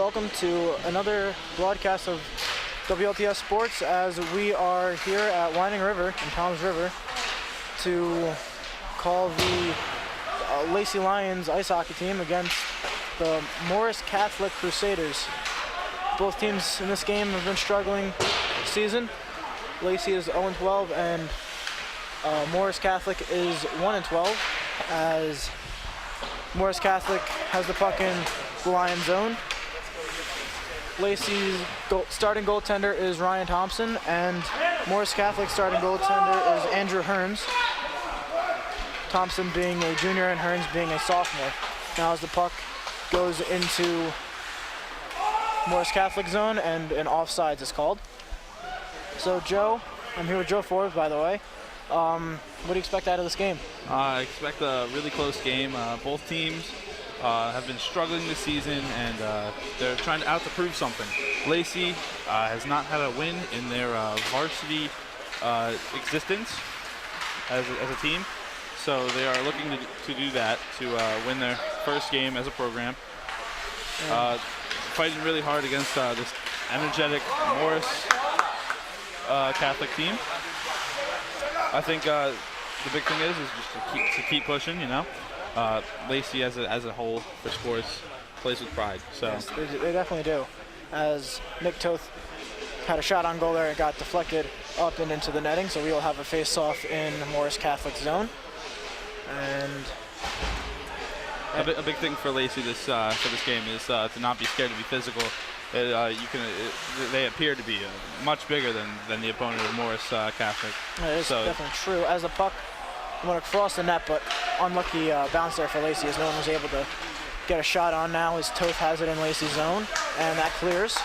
welcome to another broadcast of WLTS Sports as we are here at Winding River in Toms River to call the Lacey Lions ice hockey team against the Morris Catholic Crusaders. Both teams in this game have been struggling this season. Lacey is 0-12 and Morris Catholic is 1-12 as Morris Catholic has the puck in the Lion zone. Lacey's starting goaltender is Ryan Thompson, and Morris Catholic's starting goaltender is Andrew Hearns. Thompson being a junior and Hearns being a sophomore. Now as the puck goes into Morris Catholic zone and an offsides is called. So Joe, I'm here with Joe Forbes, by the way. What do you expect out of this game? I expect a really close game. Both teams have been struggling this season, and they're trying out to prove something. Lacey has not had a win in their varsity existence as a team, so they are looking to do that, to win their first game as a program. Fighting really hard against this energetic Morris Catholic team. I think the big thing is just to keep pushing, you know. Lacey as a whole for sports plays with pride. So yes, they definitely do. As Nick Toth had a shot on goal there, it got deflected up and into the netting, so we will have a face-off in Morris Catholic zone. And a big thing for Lacey for this game is to not be scared to be physical. They appear to be much bigger than the opponent of Morris Catholic. It is definitely true. As the puck went across the net, but unlucky bounce there for Lacey as no one was able to get a shot on now as Toth has it in Lacey's zone, and that clears.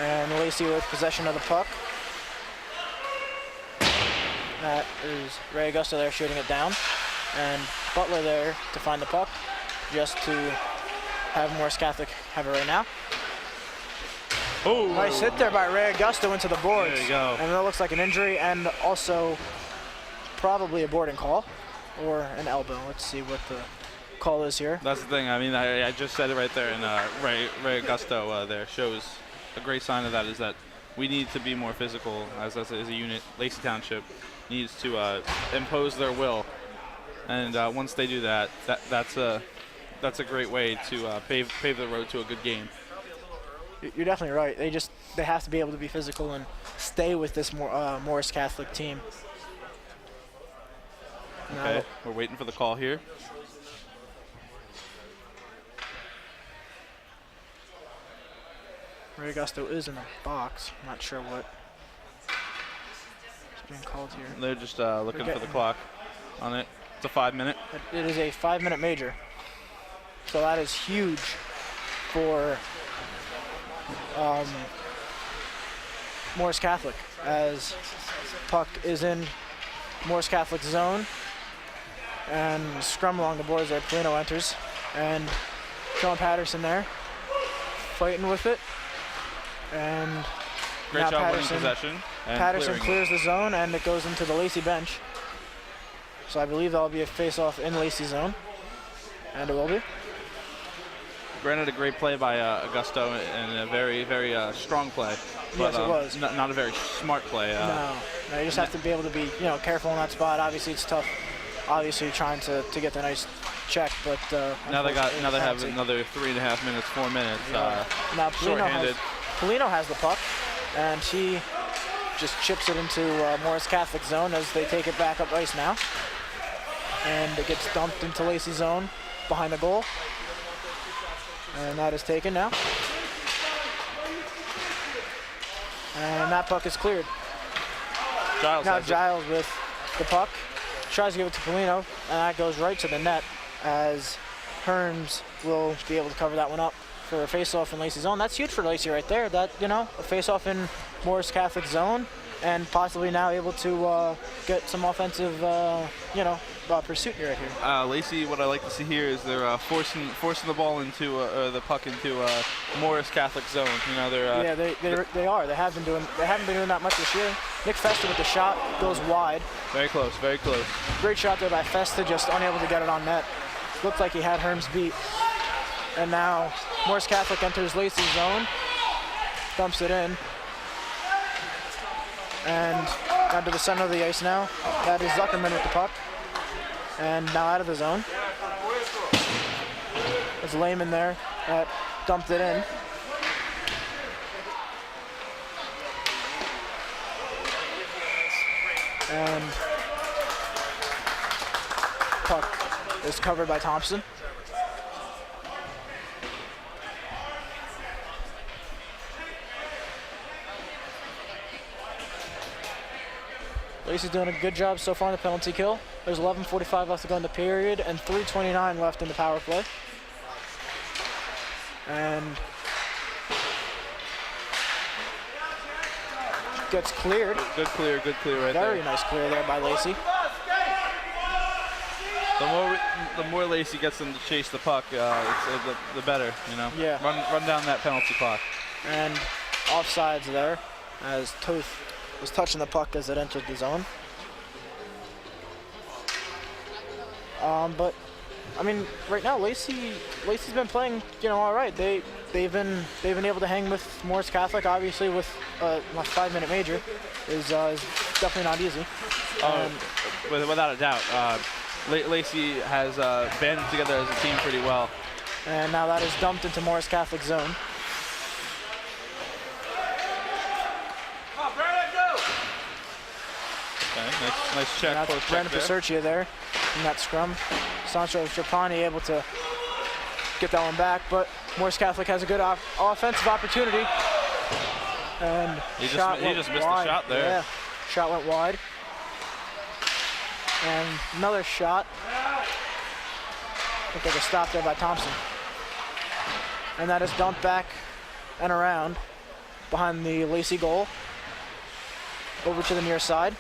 And Lacey with possession of the puck. That is Ray Augusto there shooting it down, and Butler there to find the puck, just to have Morris Catholic have it right now. Oh, nice hit there by Ray Augusto into the boards. There you go. And that looks like an injury and also probably a boarding call or an elbow. Let's see what the call is here. That's the thing. I mean, I just said it right there, and Ray Augusto there shows a great sign of that, is that we need to be more physical as a unit. Lacey Township needs to impose their will, and once they do that, that's a great way to pave the road to a good game. You're definitely right. They have to be able to be physical and stay with this Morris Catholic team. Okay, we're waiting for the call here. Ray Augusto is in the box. I'm not sure what is being called here. They're just looking for the clock on it. It's a 5-minute. It is a 5-minute major. So that is huge for Morris Catholic, as puck is in Morris Catholic zone and scrum along the boards there. Polino enters and Sean Patterson there fighting with it, and great now job winning possession. Patterson clears the zone and it goes into the Lacey bench. So I believe that'll be a face-off in Lacey zone, and it will be. Granted, a great play by Augusto and a very, very strong play. But, yes, it was. Not a very smart play. No, you just have to be able to be, careful in that spot. Obviously, it's tough. Obviously, trying to get the nice check, but now they have another 3.5 minutes, 4 minutes. Yeah. Now Polino has the puck, and he just chips it into Morris Catholic zone as they take it back up ice now, and it gets dumped into Lacey zone behind the goal. And that is taken now. And that puck is cleared. Giles with the puck. Tries to give it to Polino, and that goes right to the net as Hearns will be able to cover that one up for a face-off in Lacey zone. That's huge for Lacey right there. That, a face-off in Morris Catholic zone, and possibly now able to get some offensive, pursuit right here. Lacey, what I like to see here is they're forcing the ball into the puck into Morris Catholic zone. They are. They haven't been doing that much this year. Nick Festa with the shot goes wide. Very close, very close. Great shot there by Festa, just unable to get it on net. Looked like he had Hearns beat. And now Morris Catholic enters Lacey's zone, dumps it in. And down to the center of the ice now. That is Zuckerman with the puck. And now out of the zone. It's Lehman there that dumped it in. And puck is covered by Thompson. Lacey's doing a good job so far in the penalty kill. There's 11:45 left to go in the period and 3:29 left in the power play. And gets cleared. Good clear right there. Very nice clear there by Lacey. The more Lacey gets them to chase the puck, the better, you know. Yeah. Run down that penalty clock. And offsides there as Toth was touching the puck as it entered the zone. But I mean, right now Lacey's been playing, you know, all right. They've been able to hang with Morris Catholic. Obviously, with a 5-minute major is definitely not easy. Without a doubt, Lacey has banded together as a team pretty well. And now that is dumped into Morris Catholic zone. Okay, nice check. And that's Brandon Paserchia there in that scrum. Sancho Trapani able to get that one back, but Morris Catholic has a good offensive opportunity. And he just missed the shot there. Yeah, shot went wide. And another shot. Looked like a stop there by Thompson. And that is dumped back and around behind the Lacey goal. Over to the near side.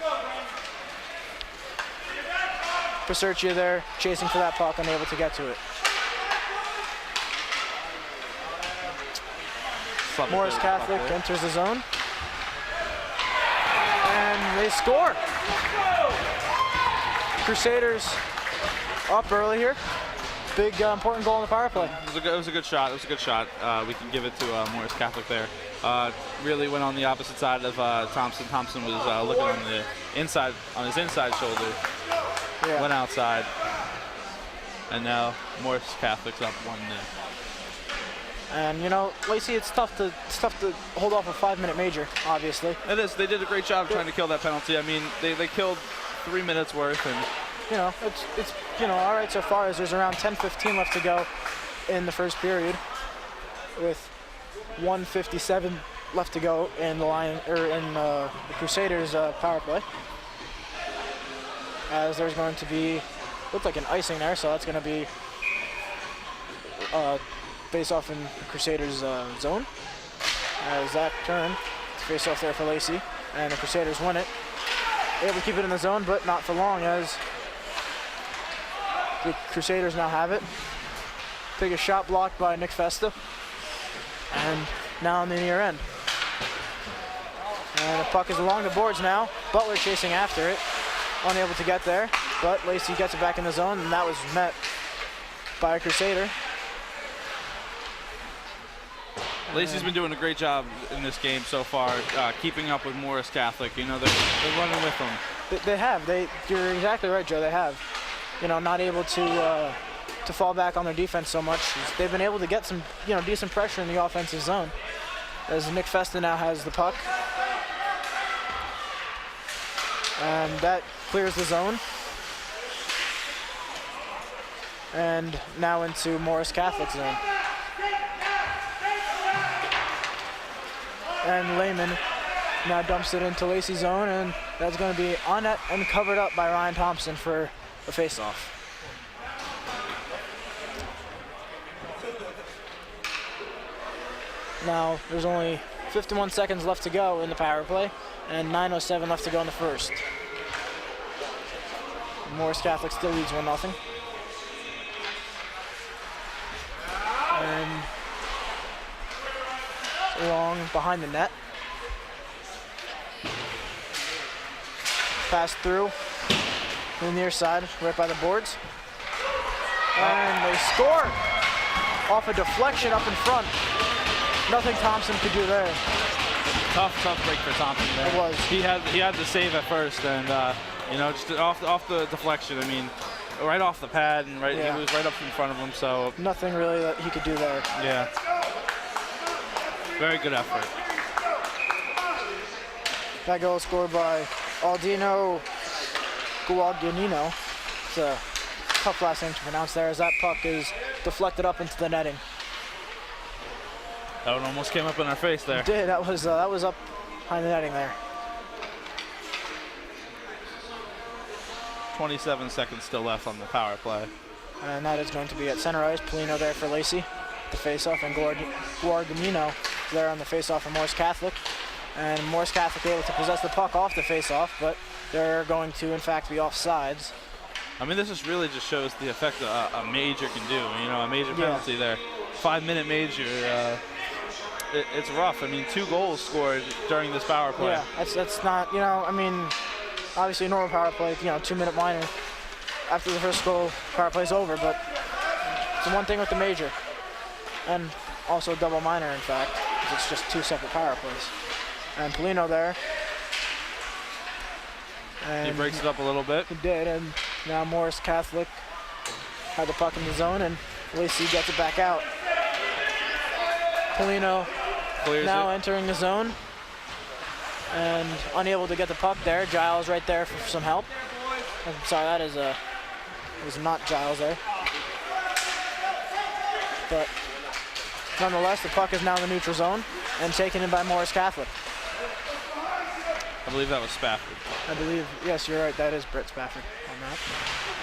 Paserchia there chasing for that puck, unable to get to it. Morris Catholic enters the zone. And they score. Crusaders up early here. Big important goal in the power play. It was a good shot. We can give it to Morris Catholic there. Really went on the opposite side of Thompson. Thompson was looking on the inside, on his inside shoulder. Yeah. Went outside. And now Morris Catholic's up 1-0. And you know, Lacey, it's tough to hold off a 5-minute major, obviously. It is. They did a great job trying to kill that penalty. I mean, they killed 3 minutes worth, and you know, it's you know, all right so far as there's around 10:15 left to go in the first period, with 1:57 left to go in the Crusaders power play. As there's going to be, looked like an icing there, so that's going to be face off in Crusaders zone. As that turn, face off there for Lacey, and the Crusaders win it. Able to keep it in the zone, but not for long, as the Crusaders now have it. Take a shot blocked by Nick Festa, and now on the near end. And the puck is along the boards now. Butler chasing after it, unable to get there, but Lacey gets it back in the zone, and that was met by a Crusader. Lacey's been doing a great job in this game so far, keeping up with Morris Catholic. You know, they're running with them. They have. You're exactly right, Joe. They have. You know, not able to fall back on their defense so much. They've been able to get some, you know, decent pressure in the offensive zone. As Nick Festa now has the puck, and that clears the zone. And now into Morris Catholic's zone. And Lehman now dumps it into Lacey's zone, and that's going to be on net and covered up by Ryan Thompson for a face-off. Now there's only 51 seconds left to go in the power play, and 9:07 left to go in the first. Morris Catholic still leads 1-0. And long behind the net. Pass through to the near side, right by the boards. And they score! off a deflection up in front. Nothing Thompson could do there. Tough break for Thompson there. It was. He had the save at first, and just off the deflection. I mean, right off the pad, and he was right up in front of him. So nothing really that he could do there. Yeah. Very good effort. That goal scored by Aldino Guadagnino. It's a tough last name to pronounce there, as that puck is deflected up into the netting. That one almost came up in our face there. It did. That was up behind the netting there. 27 seconds still left on the power play. And that is going to be at center ice. Polino there for Lacey, the face-off, and Guadagnino there on the face-off for Morris Catholic. And Morris Catholic able to possess the puck off the face-off, but they're going to, in fact, be offsides. I mean, this just really just shows the effect a major can do. A major penalty there. 5-minute major. It's rough. I mean, 2 goals scored during this power play. Yeah, that's not, I mean, obviously normal power play, 2-minute minor. After the first goal, power play's over, but it's one thing with the major. And also a double minor, in fact. It's just 2 separate power plays. And Polino there. And he breaks it up a little bit. He did, and now Morris Catholic had the puck in the zone, and Lacey gets it back out. Polino clears now it. Entering the zone and unable to get the puck there. Giles right there for some help. I'm sorry, that was not Giles there. But nonetheless, the puck is now in the neutral zone and taken in by Morris Catholic. I believe that was Spafford. I believe, yes, you're right, that is Brett Spafford on that.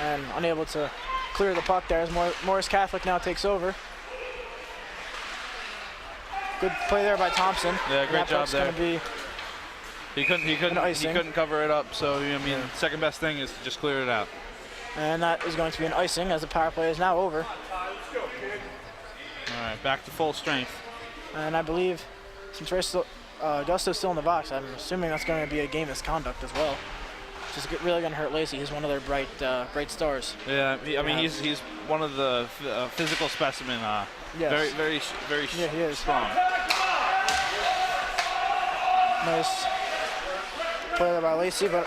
And unable to clear the puck there as Morris Catholic now takes over. Good play there by Thompson. Yeah, great job there. Be he couldn't cover it up, so second best thing is to just clear it out. And that is going to be an icing as the power play is now over. All right, back to full strength. And I believe since Gusto's still in the box, I'm assuming that's going to be a game misconduct as well. Which is really going to hurt Lacey. He's one of their bright stars. Yeah, I mean he's one of the physical specimen. Yes. Very yeah, he is strong. Nice play there by Lacey, but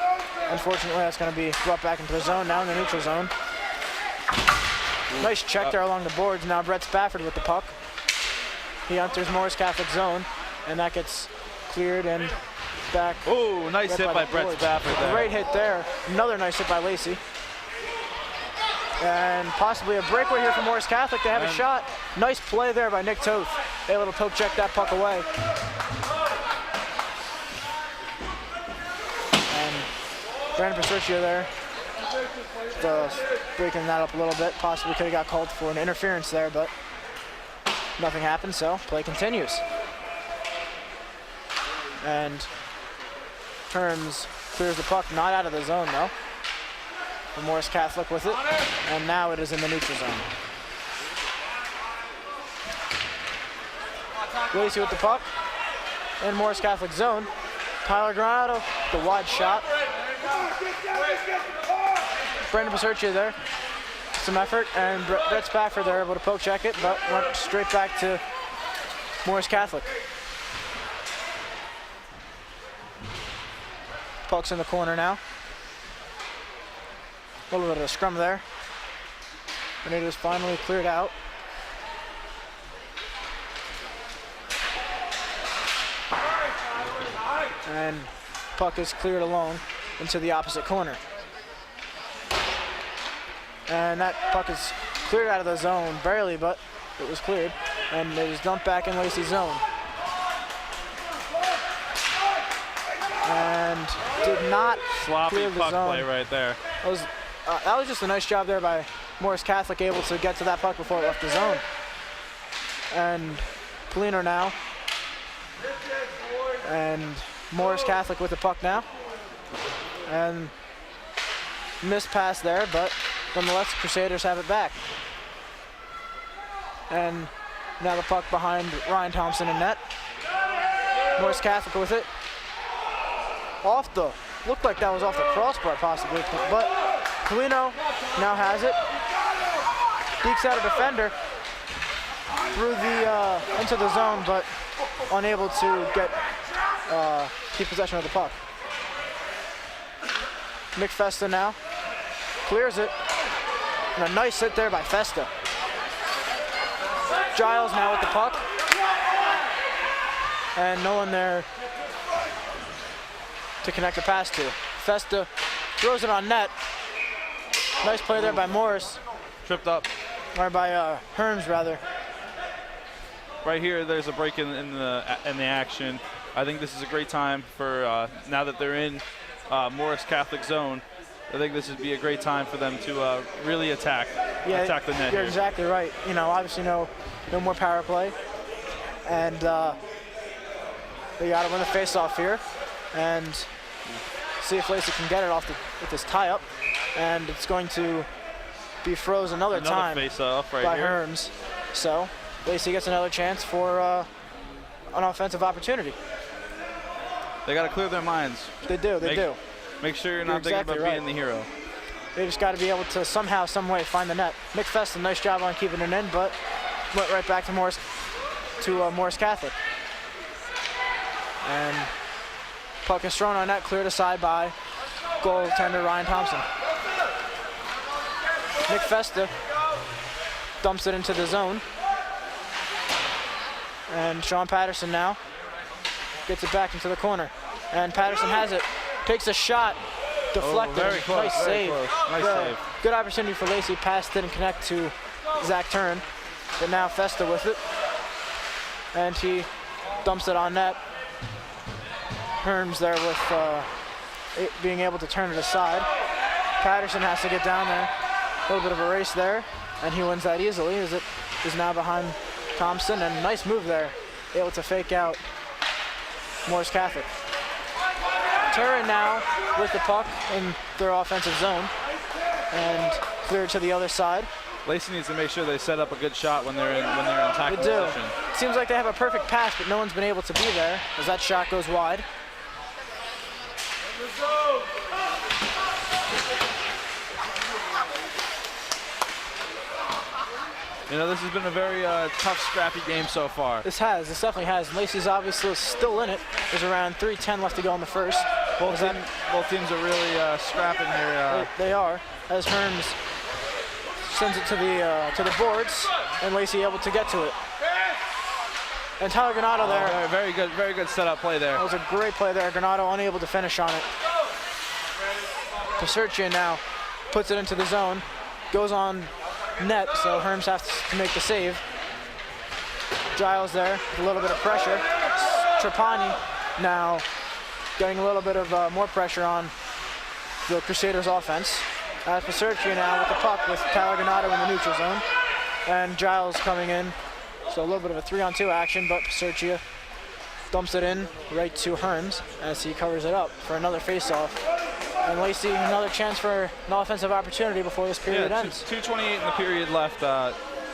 unfortunately that's going to be brought back into the zone, now in the neutral zone. Nice check there along the boards. Now Brett Spafford with the puck. He enters Morris Catholic zone, and that gets cleared and back. Oh, nice hit by Brett Spafford there. Great hit there. Another nice hit by Lacey. And possibly a breakaway here for Morris Catholic. They have a shot. Nice play there by Nick Toth. Able to poke check that puck away. And Brandon Pasercio there. Breaking that up a little bit. Possibly could have got called for an interference there, but nothing happened, so play continues. And Terms clears the puck, not out of the zone though. And Morris Catholic with it, and now it is in the neutral zone. Lacey with the puck, in Morris Catholic zone. Tyler Granado, the wide shot. Brandon Pasercio there, some effort, and Brett Spafford there able to poke check it, but went straight back to Morris Catholic. Puck's in the corner now. A little bit of a scrum there. And it is finally cleared out. And puck is cleared along into the opposite corner. And that puck is cleared out of the zone, barely, but it was cleared. And it is dumped back in Lacey's zone. And did not sloppy clear the puck zone. Play right there. That was just a nice job there by Morris Catholic, able to get to that puck before it left the zone. And Polino now. And Morris Catholic with the puck now. And missed pass there, but nonetheless, Crusaders have it back. And now the puck behind Ryan Thompson in net. Morris Catholic with it. Looked like that was off the crossbar possibly, but Polino now has it. Dekes out a defender. through the into the zone, but unable to keep possession of the puck. McFesta now clears it, and a nice hit there by Festa. Giles now with the puck, and no one there to connect the pass to. Festa throws it on net. Nice play there by Morris. Tripped up. Or by Herms, rather. Right here, there's a break in the action. I think this is a great time for now that they're in Morris Catholic zone. I think this would be a great time for them to really attack the net. You're exactly right. You know, obviously no more power play, and they got to win the face-off here, and see if Lacey can get it off with this tie-up, and it's going to be froze another time face-off right by here. Herms. So Lacey gets another chance for an offensive opportunity. They got to clear their minds. They do. Make sure you're not thinking about being the hero. They just got to be able to somehow, some way find the net. McFesta, nice job on keeping it in, but went right back to Morris Catholic. And puck is thrown on net, cleared aside by goaltender Ryan Thompson. McFesta dumps it into the zone. And Sean Patterson now gets it back into the corner. And Patterson has it, takes a shot, deflected. Very close, nice save. Nice save. Good opportunity for Lacey. Pass didn't connect to Zach Turn, but now Festa with it. And he dumps it on net. Herms there with being able to turn it aside. Patterson has to get down there. A little bit of a race there, and he wins that easily as it is now behind Thompson, and nice move there. Able to fake out Morris Catholic. Turin now with the puck in their offensive zone and cleared to the other side. Lacey needs to make sure they set up a good shot when they're in tackle position. It seems like they have a perfect pass, but no one's been able to be there as that shot goes wide. You know, this has been a very tough, scrappy game so far. This definitely has. Lacey's obviously still in it. There's around 3:10 left to go in the first. Both teams are really scrapping here. They are, as Herms sends it to the boards, and Lacey able to get to it. And Tyler Granato there. Very good setup play there. That was a great play there. Granato unable to finish on it. Paserchia now puts it into the zone, goes on net, so Herms has to make the save. Giles there with a little bit of pressure. Trapani now getting a little bit of more pressure on the Crusaders offense. As Paserchia now with the puck with Tyler Granato in the neutral zone. And Giles coming in. So a little bit of a 3-on-2 action, but Paserchia dumps it in right to Herms as he covers it up for another face-off. And Lacey, another chance for an offensive opportunity before this period ends. 2:28 in the period left.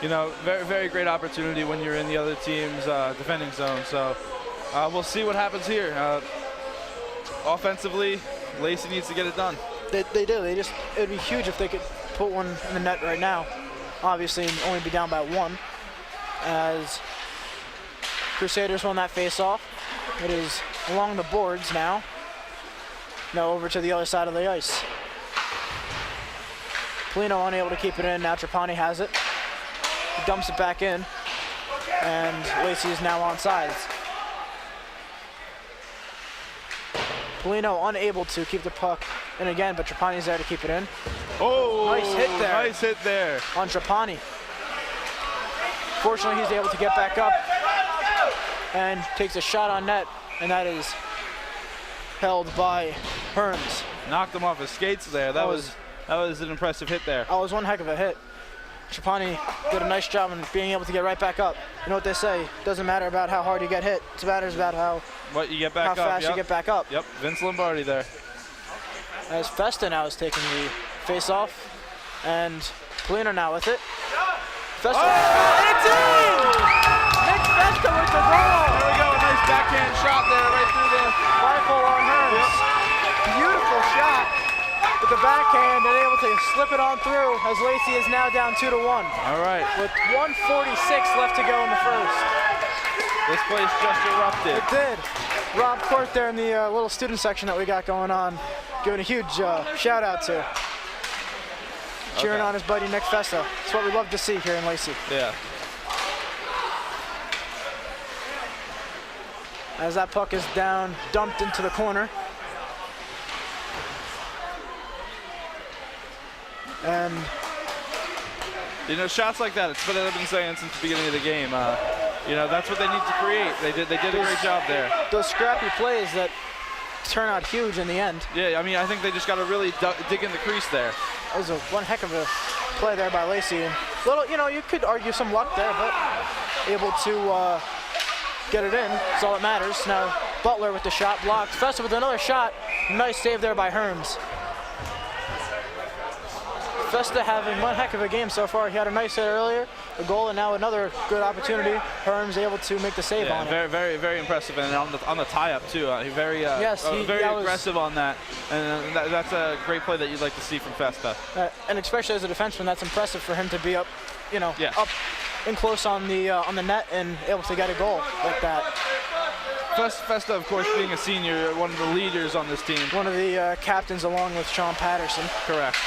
You know, very great opportunity when you're in the other team's defending zone. So we'll see what happens here. Offensively, Lacey needs to get it done. They do. It'd be huge if they could put one in the net right now. Obviously, only be down by one. As Crusaders won that face-off. It is along the boards now. Now over to the other side of the ice. Polino unable to keep it in. Now Trapani has it. He dumps it back in. And Lacey is now on sides. Polino unable to keep the puck in again, but Trapani's there to keep it in. Oh, nice hit there. Nice hit there. On Trapani. Fortunately, he's able to get back up and takes a shot on net, and that is held by Herms. Knocked him off his skates there. That was an impressive hit there. Oh, it was one heck of a hit. Trapani did a nice job in being able to get right back up. You know what they say? It doesn't matter about how hard you get hit. It matters about how fast you get back up. Yep, Vince Lombardi there. As Festa now is taking the face-off, and Polino now with it. Festa, and it's in! Nick Festa with the goal! There we go, a nice backhand shot there right through the rifle on Herms. Beautiful shot. with the backhand and able to slip it on through as Lacey is now down 2-1. All right. With 1:46 left to go in the first. This place just erupted. It did. Rob Court there in the little student section that we got going on, giving a huge shout out to. Cheering on his buddy Nick Festa. It's what we love to see here in Lacey. Yeah. As that puck is down, dumped into the corner. And you know, shots like that, it's what I've been saying since the beginning of the game. You know, that's what they need to create. They did a great job there. Those scrappy plays that turn out huge in the end. Yeah, I mean, I think they just got to really dig in the crease there. That was one heck of a play there by Lacey. Little, you know, you could argue some luck there, but able to get it in. That's all that matters. Now Butler with the shot blocked. Festa with another shot. Nice save there by Herms. Festa having one heck of a game so far. He had a nice hit earlier, a goal, and now another good opportunity. Herms able to make the save on it. Very, very impressive, and on the tie-up too. Very aggressive on that, and that's a great play that you'd like to see from Festa. And especially as a defenseman, that's impressive for him to be up, you know, up and close on the net and able to get a goal like that. Festa, of course, being a senior, one of the leaders on this team. One of the captains along with Sean Patterson. Correct.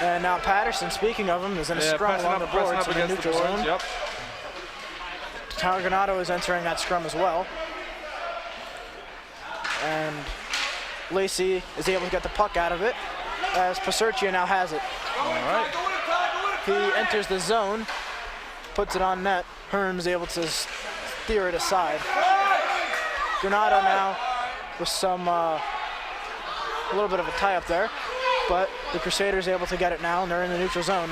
And now Patterson, speaking of him, is in a scrum along the boards in the neutral zone. Yep. Tyler Granato is entering that scrum as well. And Lacey is able to get the puck out of it as Paserchia now has it. All right. He enters the zone, puts it on net. Herms able to steer it aside. Granato now with some a little bit of a tie-up there. But the Crusaders able to get it now, and they're in the neutral zone.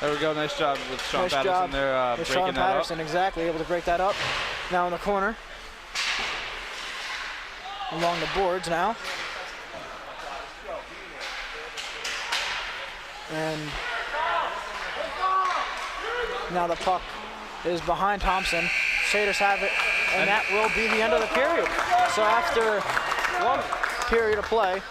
There we go. Nice job with Sean Patterson there, breaking Sean that Patterson, up. exactly, able to break that up. Now in the corner. Along the boards now. And now the puck is behind Thompson. Crusaders have it, and that will be the end of the period. So after one period of play,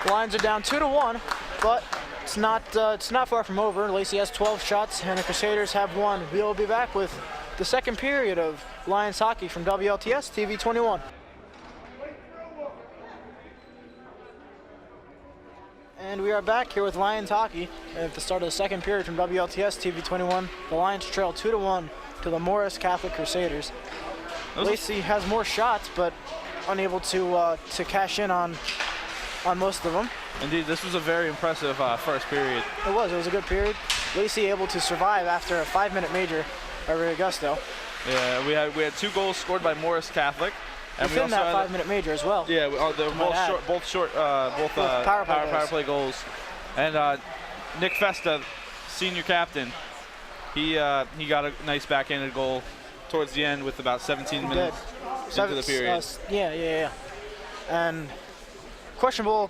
Lions are down 2-1, but it's not far from over. Lacey has 12 shots, and the Crusaders have 1. We will be back with the second period of Lions hockey from WLTS TV 21. And we are back here with Lions hockey at the start of the second period from WLTS TV 21. The Lions trail 2-1 to the Morris Catholic Crusaders. Lacey has more shots, but unable to cash in on most of them. Indeed, this was a very impressive first period. It was a good period. Lacey able to survive after a 5-minute major by Ray Augusto. Yeah, we had 2 goals scored by Morris Catholic. And within that 5-minute major as well. Yeah, they're both power play goals. And Nick Festa, senior captain, he got a nice backhanded goal towards the end with about 17 minutes into the period. Yeah. And questionable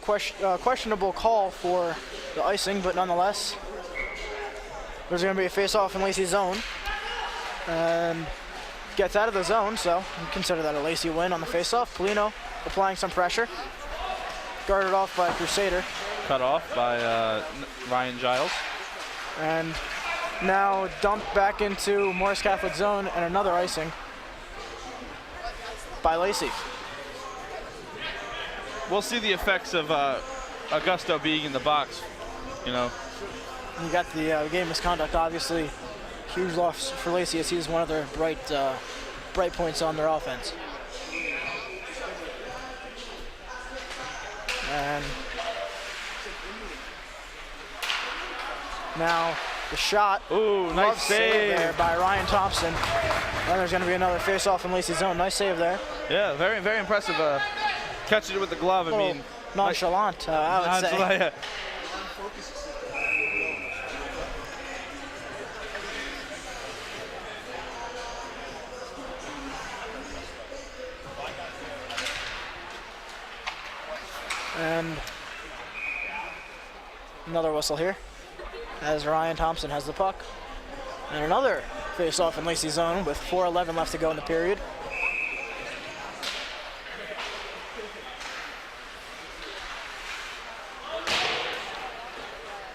call for the icing, but nonetheless, there's going to be a face-off in Lacey's zone, and gets out of the zone, so you consider that a Lacey win on the face-off. Polino applying some pressure, guarded off by Crusader. Cut off by Ryan Giles. And now dumped back into Morris Catholic zone, and another icing by Lacey. We'll see the effects of Augusto being in the box, you know. You got the game misconduct, obviously. Huge loss for Lacey as he's one of their bright points on their offense. And now the shot. Ooh, nice save there by Ryan Thompson. And there's going to be another face-off in Lacey's zone. Nice save there. Yeah, very, very impressive. Catching it with the glove. I mean, nonchalant, I would say. Yeah. And another whistle here as Ryan Thompson has the puck. And another face-off in Lacey's zone with 4:11 left to go in the period.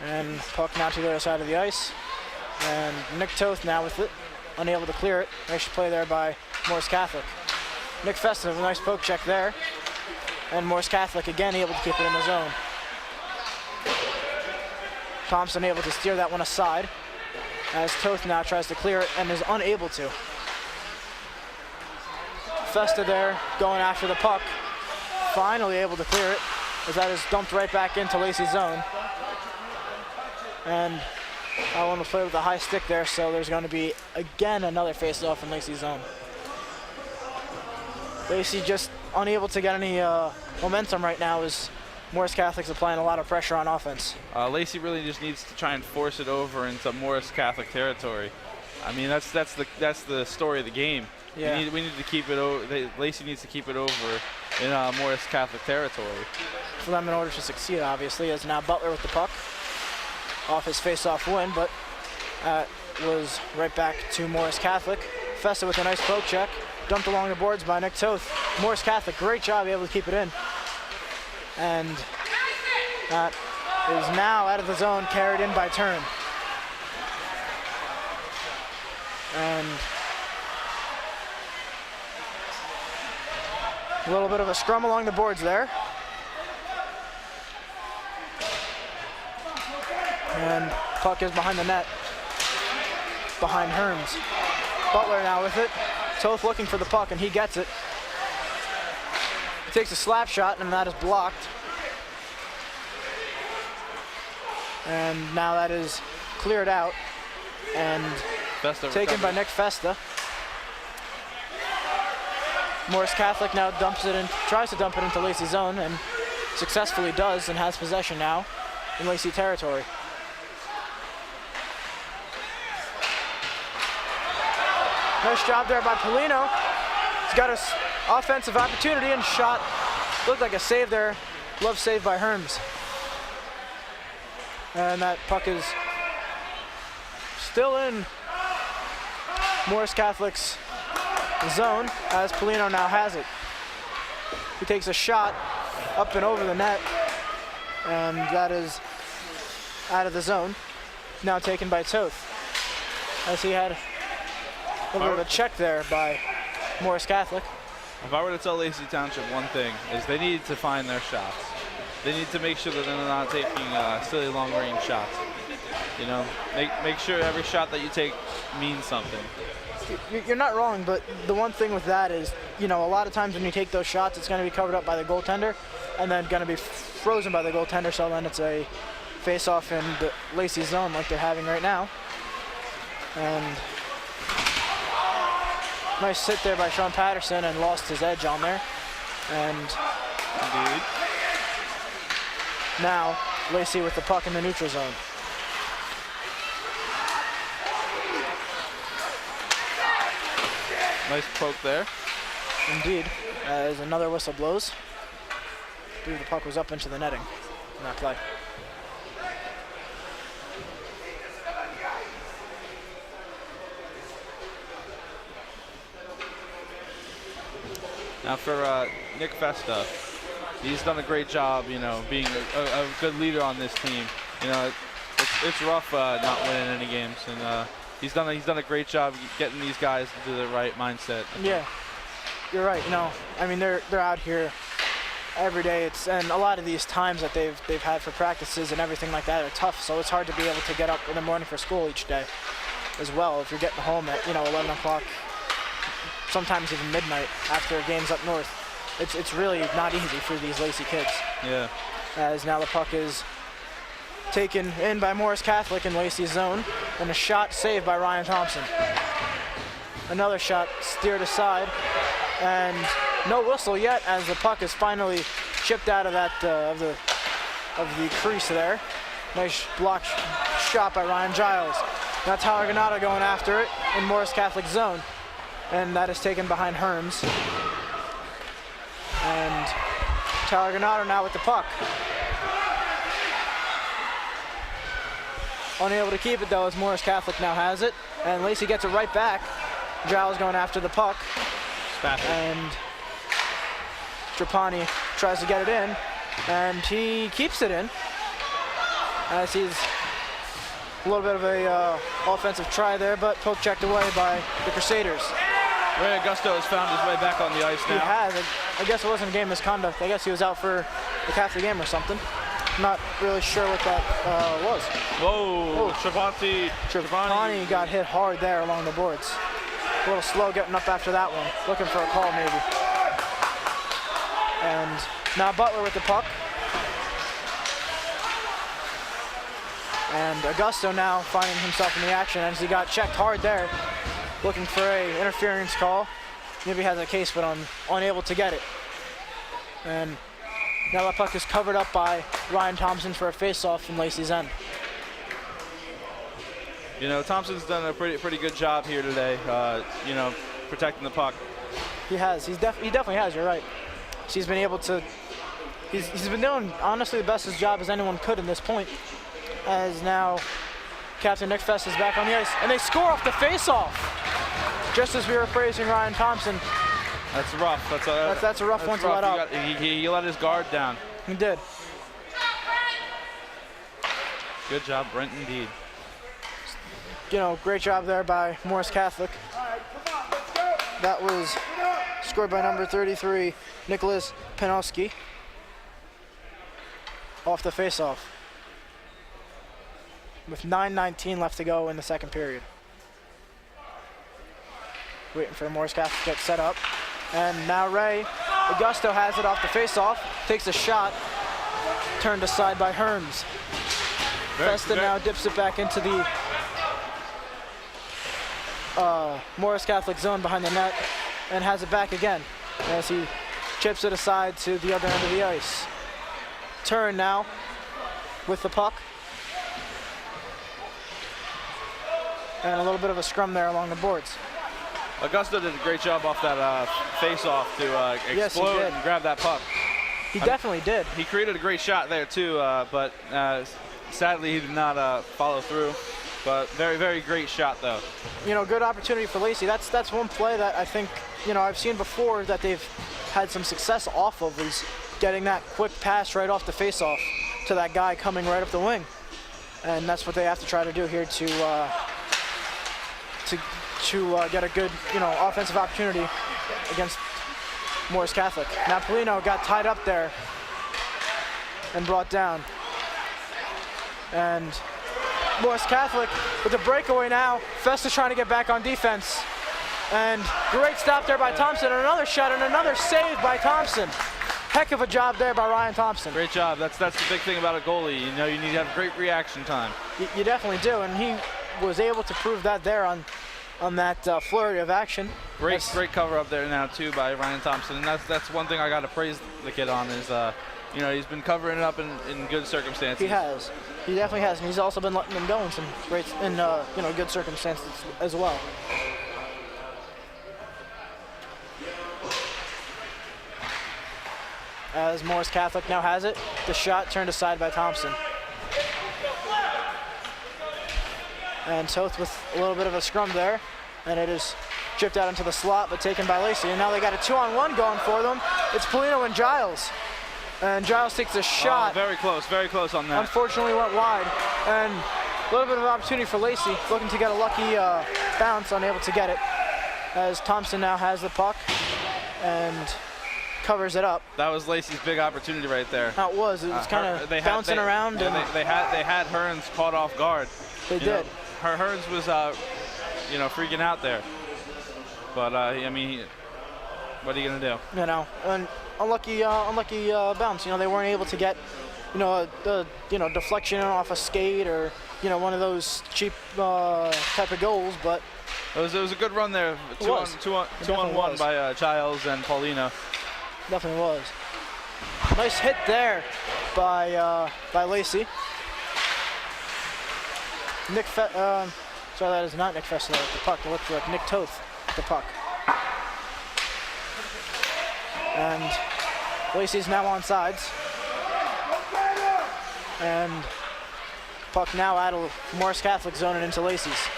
And puck now to the other side of the ice. And Nick Toth now with it, unable to clear it. Nice play there by Morris Catholic. Nick Festa with a nice poke check there. And Morris Catholic again able to keep it in the zone. Thompson able to steer that one aside as Toth now tries to clear it and is unable to. Festa there going after the puck. Finally able to clear it as that is dumped right back into Lacey's zone. And I want to play with a high stick there, so there's going to be again another face-off in Lacey's zone. Lacey just unable to get any momentum right now as Morris Catholic's applying a lot of pressure on offense. Lacey really just needs to try and force it over into Morris Catholic territory. I mean, that's the story of the game. Yeah. We need to keep it over. Lacey needs to keep it over in Morris Catholic territory. For them in order to succeed, obviously, as now Butler with the puck off his face-off win, but was right back to Morris Catholic. Festa with a nice poke check, dumped along the boards by Nick Toth. Morris Catholic, great job able to keep it in. And that is now out of the zone, carried in by Turn. And a little bit of a scrum along the boards there. And puck is behind the net, behind Herms. Butler now with it. Toth looking for the puck, and he gets it. He takes a slap shot, and that is blocked. And now that is cleared out and Festa taken by Nick Festa. Morris Catholic now dumps it and tries to dump it into Lacey's zone, and successfully does, and has possession now in Lacey territory. Nice job there by Polino. He's got his offensive opportunity and shot. Looked like a save there. Glove save by Herms. And that puck is still in Morris Catholic's zone as Polino now has it. He takes a shot up and over the net, and that is out of the zone. Now taken by Toth, as he had a little bit of a check there by Morris Catholic. If I were to tell Lacey Township one thing, is they need to find their shots. They need to make sure that they're not taking silly long-range shots. You know, make sure every shot that you take means something. You're not wrong, but the one thing with that is, you know, a lot of times when you take those shots, it's going to be covered up by the goaltender and then going to be frozen by the goaltender, so then it's a face-off in the Lacey zone like they're having right now. And nice hit there by Sean Patterson, and lost his edge on there. And indeed. Now Lacey with the puck in the neutral zone. Nice poke there. Indeed, as another whistle blows. I believe the puck was up into the netting in that play. Now for Nick Festa, he's done a great job, you know, being a good leader on this team. You know, it's rough not winning any games, and he's done a great job getting these guys into the right mindset. Yeah, you're right. You know, I mean they're out here every day. And a lot of these times that they've had for practices and everything like that are tough. So it's hard to be able to get up in the morning for school each day, as well. If you're getting home at 11 o'clock. Sometimes even midnight after games up north. It's really not easy for these Lacey kids. Yeah. As now the puck is taken in by Morris Catholic in Lacey's zone, and a shot saved by Ryan Thompson. Another shot steered aside, and no whistle yet as the puck is finally chipped out of that of the crease there. Nice block shot by Ryan Giles. Now Tyler Granado going after it in Morris Catholic's zone. And that is taken behind Herms. And Tyler Granado now with the puck. Unable to keep it though as Morris Catholic now has it. And Lacey gets it right back. Giles going after the puck. And Trapani tries to get it in. And he keeps it in. as he's a little bit of a offensive try there, but poke checked away by the Crusaders. Ray Augusto has found his way back on the ice now. He has. I guess it wasn't game misconduct. I guess he was out for the half the game or something. Not really sure what that was. Whoa, Trevani got hit hard there along the boards. A little slow getting up after that one. Looking for a call maybe. And now Butler with the puck. And Augusto now finding himself in the action as he got checked hard there. Looking for a interference call. Maybe has a case, but unable to get it. And now that puck is covered up by Ryan Thompson for a face-off from Lacey's end. You know, Thompson's done a pretty good job here today, you know, protecting the puck. He has. He definitely has, you're right. He's been able to, he's been doing, honestly, the best his job as anyone could in this point. As now Captain Nick Fest is back on the ice, and they score off the face-off. Just as we were praising Ryan Thompson. That's rough. That's a rough one to let up. He let his guard down. He did. Good job, Brent, indeed. You know, great job there by Morris Catholic. That was scored by number 33, Nicholas Panowski, off the face-off, with 9:19 left to go in the second period. Waiting for Morris Catholic to get set up. And now Ray Augusto has it off the face-off, takes a shot, turned aside by Hearns. Festa now dips it back into the Morris Catholic zone behind the net and has it back again as he chips it aside to the other end of the ice. Turn now with the puck. And a little bit of a scrum there along the boards. Augusto did a great job off that face-off to explode and grab that puck. He definitely did. He created a great shot there too, but sadly he did not follow through. But very, very great shot though. You know, good opportunity for Lacey. That's one play that I think, you know, I've seen before that they've had some success off of, is getting that quick pass right off the face-off to that guy coming right up the wing. And that's what they have to try to do here to get a good, you know, offensive opportunity against Morris Catholic. Now Polino got tied up there and brought down. And Morris Catholic with a breakaway now. Festa's trying to get back on defense. And great stop there by Thompson, and another shot and another save by Thompson. Heck of a job there by Ryan Thompson. Great job. That's the big thing about a goalie. You know, you need to have great reaction time. You definitely do, and he was able to prove that there on that flurry of action. Great cover up there now too by Ryan Thompson, and that's one thing I got to praise the kid on is, you know, he's been covering it up in good circumstances. He has. He definitely has, and he's also been letting them go in some great, you know, good circumstances as well. As Morris Catholic now has it, the shot turned aside by Thompson. And Toth with a little bit of a scrum there, and it is chipped out into the slot, but taken by Lacey. And now they got a 2-on-1 going for them. It's Polino and Giles. And Giles takes a shot. Very close on that. Unfortunately went wide. And a little bit of an opportunity for Lacey, looking to get a lucky bounce, unable to get it. As Thompson now has the puck and covers it up. That was Lacey's big opportunity right there. That was. It was kind of bouncing around. Yeah, they had Hearns caught off guard. They did. Hearns was, you know, freaking out there. But I mean, what are you gonna do? You know, an unlucky bounce. You know, they weren't able to get, you know, the deflection off a skate or, you know, one of those cheap type of goals. But it was a good run there. Two on one by Giles and Paulino. Definitely was. Nice hit there by Lacey. Sorry, that is not Nick Fessler with the puck. It looks like Nick Toth with the puck. And Lacey's now on sides. And puck now out of Morris Catholic zone and into Lacey's.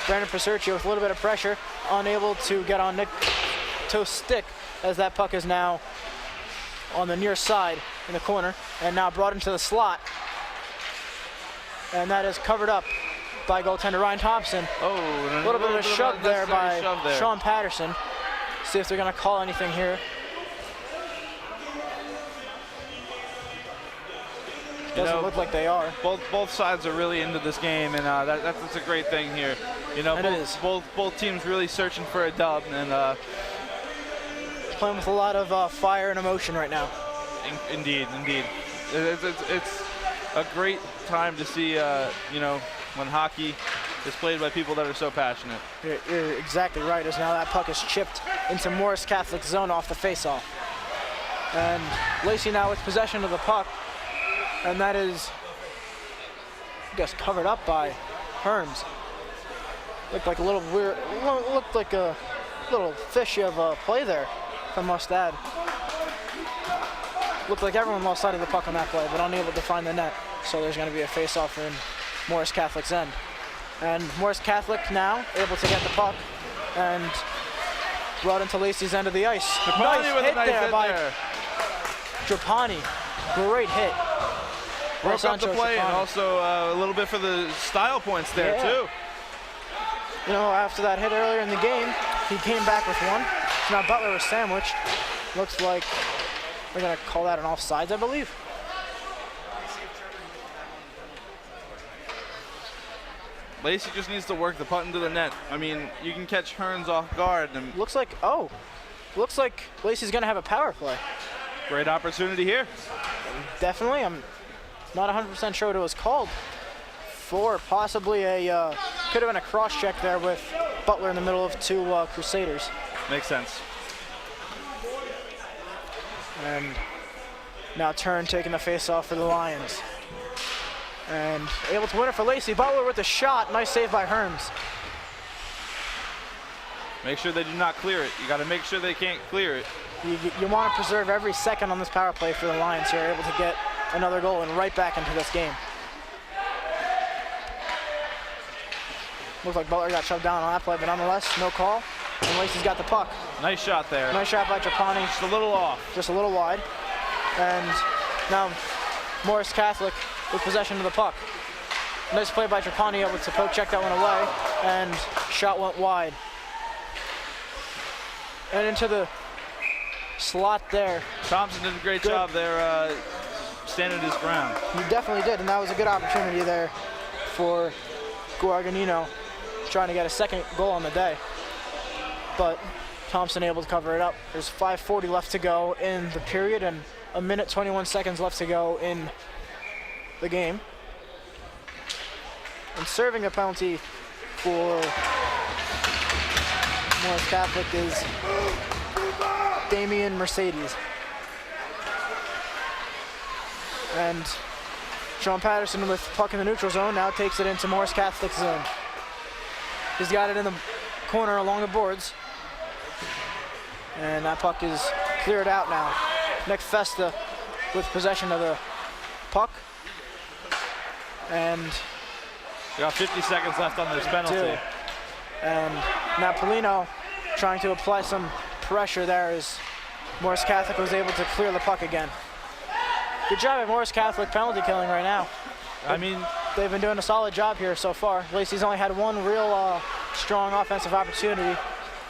Brandon Prosercio with a little bit of pressure, unable to get on Nick Toth's stick, as that puck is now on the near side in the corner and now brought into the slot and that is covered up by goaltender Ryan Thompson. Oh, a little bit of a shove there by Sean Patterson. See if they're going to call anything here. Doesn't look like they are. Both sides are really into this game, and that's a great thing here. You know, both teams really searching for a dub, and playing with a lot of fire and emotion right now. Indeed. It's a great time to see, you know, when hockey is played by people that are so passionate. You're exactly right, as now that puck is chipped into Morris Catholic zone off the faceoff. And Lacey now with possession of the puck, and that is, I guess, covered up by Herms. Looked like a little weird, looked like a little fishy of a play there, if I must add. Looked like everyone lost sight of the puck on that play, but unable to find the net. So there's going to be a face-off in Morris Catholic's end. And Morris Catholic now able to get the puck and brought into Lacey's end of the ice. Nice hit there by Trapani. Great hit. Broke up the play, and also a little bit for the style points there, too. You know, after that hit earlier in the game, he came back with one. So now Butler was sandwiched. Looks like they're going to call that an offsides, I believe. Lacey just needs to work the puck into the net. I mean, you can catch Hearns off guard. And looks like Lacey's going to have a power play. Great opportunity here. Definitely. I'm not 100% sure what it was called for. Possibly a, could have been a cross check there with Butler in the middle of two Crusaders. Makes sense. And now Turn taking the face off for the Lions. And able to win it for Lacey. Butler with the shot. Nice save by Herms. Make sure they do not clear it. You got to make sure they can't clear it. You want to preserve every second on this power play for the Lions here, able to get another goal and right back into this game. Looks like Butler got shoved down on that play, but nonetheless, no call. And Lacey's got the puck. Nice shot there. Nice shot by Trapani. Just a little off. Just a little wide. And now Morris Catholic with possession of the puck. Nice play by Trapani, able to poke check that one away, and shot went wide. And into the slot there. Thompson did a great job there, standing his ground. He definitely did, and that was a good opportunity there for Guarganino, trying to get a second goal on the day. But Thompson able to cover it up. There's 5:40 left to go in the period and a minute 21 seconds left to go in the game. And serving a penalty for Morris Catholic is Damian Mercedes. And Sean Patterson with puck in the neutral zone now takes it into Morris Catholic's zone. He's got it in the corner along the boards. And that puck is cleared out now. Nick Festa with possession of the puck. And we got 50 seconds left on this penalty. And now Polino trying to apply some pressure there as Morris Catholic was able to clear the puck again. Good job at Morris Catholic penalty killing right now. I mean, they've been doing a solid job here so far. Lacey's only had one real strong offensive opportunity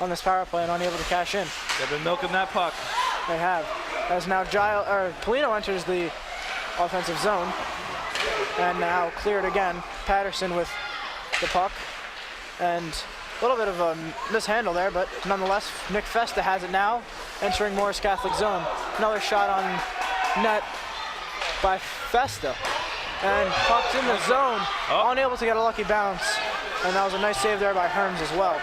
on this power play and unable to cash in. They've been milking that puck. They have. As now Polino enters the offensive zone. And now cleared again. Patterson with the puck. And a little bit of a mishandle there, but nonetheless, Nick Festa has it now, entering Morris Catholic zone. Another shot on net by Festa. And puck's in the zone, unable to get a lucky bounce. And that was a nice save there by Herms as well.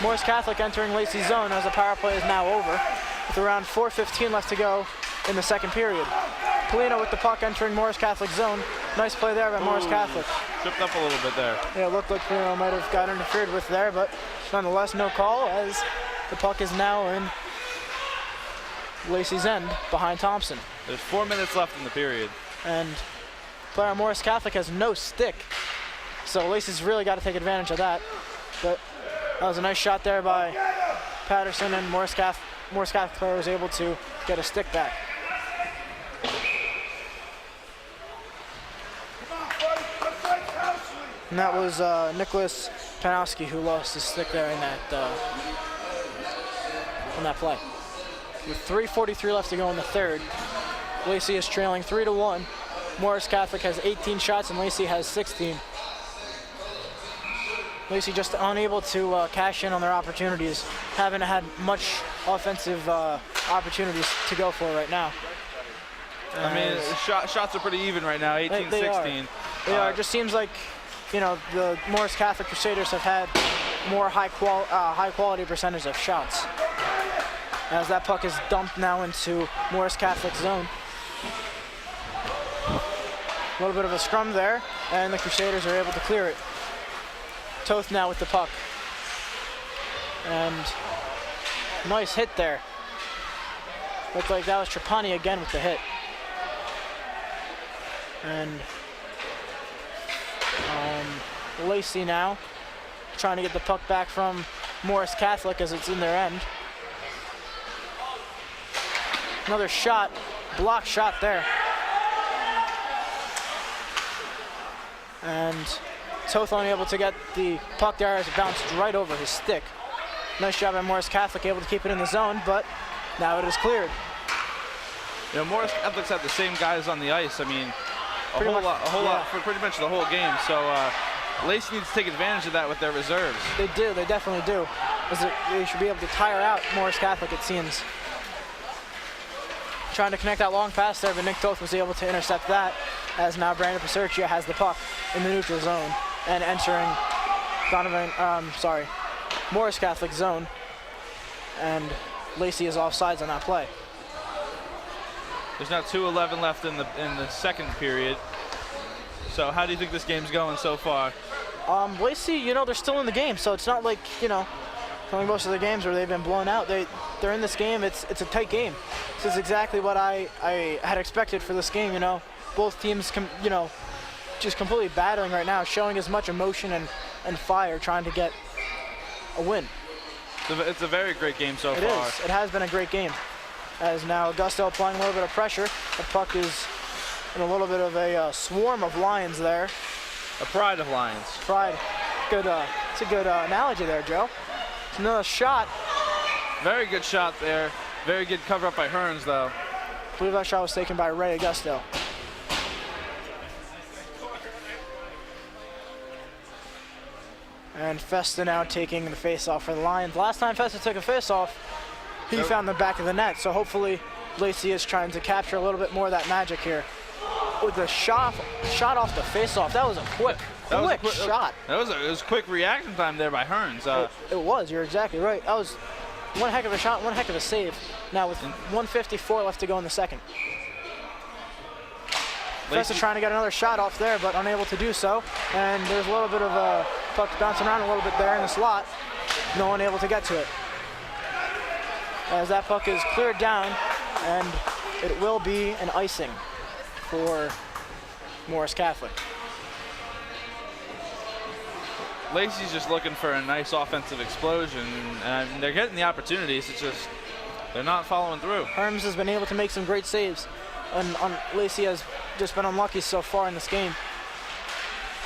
Morris Catholic entering Lacey's zone as the power play is now over, with around 4:15 left to go in the second period. Polino with the puck entering Morris Catholic zone. Nice play there by Morris Catholic. Tripped up a little bit there. Yeah, it looked like Polino might have got interfered with there, but nonetheless, no call as the puck is now in Lacey's end behind Thompson. There's 4 minutes left in the period. And player Morris Catholic has no stick, so Lacey's really got to take advantage of that. But that was a nice shot there by Patterson, and Morris Catholic player was able to get a stick back. And that was Nicholas Panowski who lost his stick there in that play. With 3:43 left to go in the third, Lacey is trailing 3-1. Morris Catholic has 18 shots and Lacey has 16. Lacey just unable to cash in on their opportunities. Haven't had much offensive opportunities to go for right now. I mean, shots are pretty even right now, 18-16. They are. It just seems like, you know, the Morris Catholic Crusaders have had more high quality percentage of shots. As that puck is dumped now into Morris Catholic zone. A little bit of a scrum there, and the Crusaders are able to clear it. Toth now with the puck. And nice hit there. Looked like that was Trapani again with the hit. And Lacey now trying to get the puck back from Morris Catholic as it's in their end. Another shot, block shot there. And Toth unable to get the puck there as it bounced right over his stick. Nice job by Morris Catholic, able to keep it in the zone, but now it is cleared. You know, Morris Catholic's had the same guys on the ice. I mean, a whole lot for pretty much the whole game. So Lacey needs to take advantage of that with their reserves. They do, they definitely do. They should be able to tire out Morris Catholic, it seems. Trying to connect that long pass there, but Nick Toth was able to intercept that, as now Brandon Paserchia has the puck in the neutral zone and entering Morris Catholic zone, and Lacey is offsides on that play. There's now 2:11 left in the second period. So how do you think this game's going so far? Lacey, you know, they're still in the game, so it's not like, you know, like most of the games where they've been blown out. They're in this game. It's a tight game. This is exactly what I had expected for this game. You know, both teams, you know, just completely battling right now, showing as much emotion and fire, trying to get a win. It's a very great game so far. It is. It has been a great game. As now Augusto applying a little bit of pressure. The puck is in a little bit of a swarm of lions there. A pride of lions. Pride. Good. It's a good analogy there, Joe. It's another shot. Very good shot there. Very good cover up by Hearns, though. I believe that shot was taken by Ray Augusto. And Festa now taking the face-off for the Lions. Last time Festa took a face-off, he found the back of the net. So hopefully Lacey is trying to capture a little bit more of that magic here. With the shot off the face-off, that was a quick shot. It was quick reaction time there by Hearns. It was, you're exactly right. That was one heck of a shot, one heck of a save. Now with 1:54 left to go in the second. Festa trying to get another shot off there, but unable to do so. And there's a little bit of puck bouncing around a little bit there in the slot. No one able to get to it. As that puck is cleared down, and it will be an icing for Morris Catholic. Lacey's just looking for a nice offensive explosion, and they're getting the opportunities. It's just they're not following through. Herms has been able to make some great saves, and Lacey has just been unlucky so far in this game,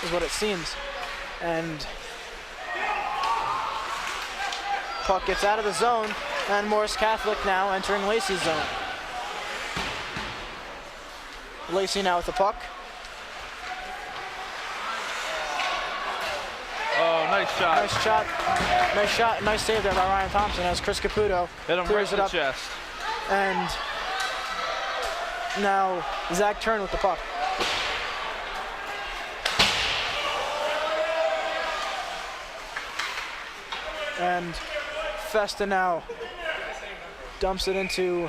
is what it seems. And puck gets out of the zone, and Morris Catholic now entering Lacey's zone. Lacey now with the puck. Oh, nice shot. Nice shot. Nice shot. Nice save there by Ryan Thompson as Chris Caputo hit him clears right it in up. the chest. And now Zach Turn with the puck. And Festa now dumps it into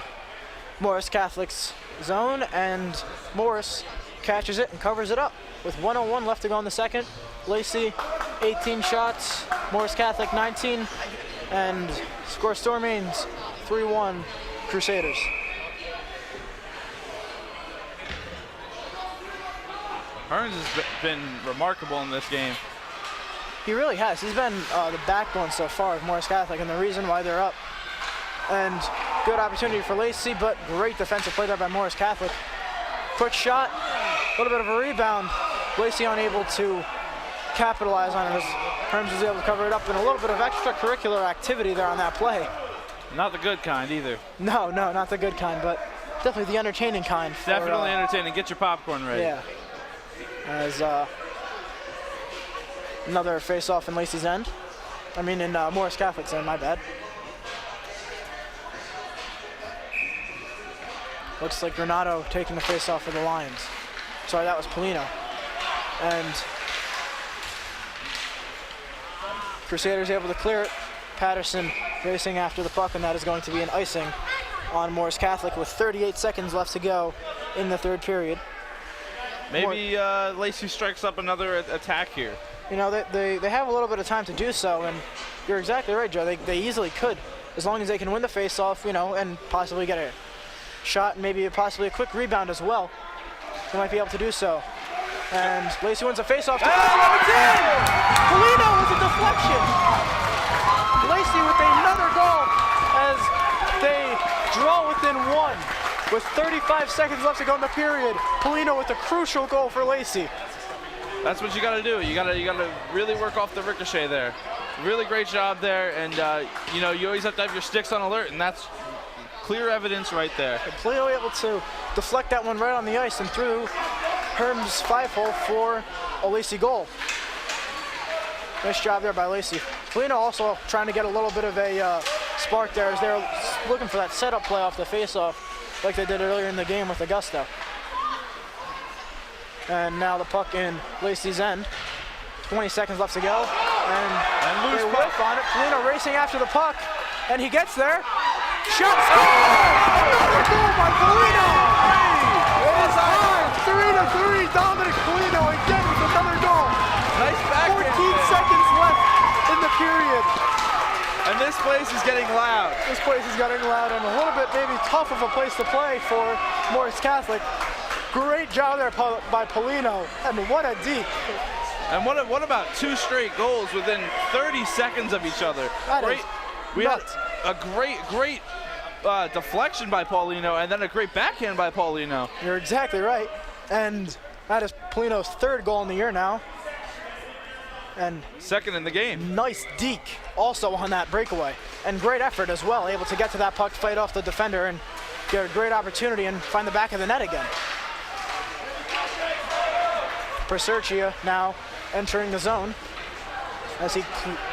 Morris Catholic's zone, and Morris catches it and covers it up with 1:01 left to go in the second. Lacey 18 shots, Morris Catholic 19, and score still remains 3-1 Crusaders. Hearns has been remarkable in this game. He really has. He's been the backbone so far of Morris Catholic and the reason why they're up. And good opportunity for Lacey, but great defensive play there by Morris Catholic. Quick shot, a little bit of a rebound. Lacey unable to capitalize on it as Herms was able to cover it up, and a little bit of extracurricular activity there on that play. Not the good kind either. No, not the good kind, but definitely the entertaining kind. Definitely entertaining. Get your popcorn ready. Yeah. As another face-off in Lacey's end. I mean, in Morris Catholic's end, my bad. Looks like Renato taking the face-off for the Lions. Sorry, that was Polino. And Crusaders able to clear it. Patterson racing after the puck, and that is going to be an icing on Morris Catholic with 38 seconds left to go in the third period. Maybe Lacey strikes up another attack here. You know, they have a little bit of time to do so, and you're exactly right, Joe. They easily could, as long as they can win the face-off, you know, and possibly get a shot and maybe possibly a quick rebound as well. They might be able to do so. And Lacey wins a face-off. It's in! Polino with a deflection! Lacey with another goal as they draw within one with 35 seconds left to go in the period. Polino with a crucial goal for Lacey. That's what you got to do. You got to really work off the ricochet there. Really great job there, and you know, you always have to have your sticks on alert, and that's clear evidence right there. And Polino able to deflect that one right on the ice and through Herms' 5-hole for a Lacey goal. Nice job there by Lacey. Polino also trying to get a little bit of a spark there as they're looking for that setup play off the face-off like they did earlier in the game with Augusta. And now the puck in Lacey's end. 20 seconds left to go. And loose they puck whiff on it. Polino racing after the puck. And he gets there. Shot! Another goal by Polino! It is tied 3-3. Dominic Polino again with another goal. Nice backhand. 14 seconds left in the period. And this place is getting loud. This place is getting loud and a little bit maybe tough of a place to play for Morris Catholic. Great job there by Polino, and what a deke. And what about two straight goals within 30 seconds of each other? We had a great deflection by Paulino, and then a great backhand by Paulino. You're exactly right. And that is Polino's third goal in the year now. And second in the game. Nice deke also on that breakaway. And great effort as well, able to get to that puck, fight off the defender, and get a great opportunity and find the back of the net again. Persercia now entering the zone as he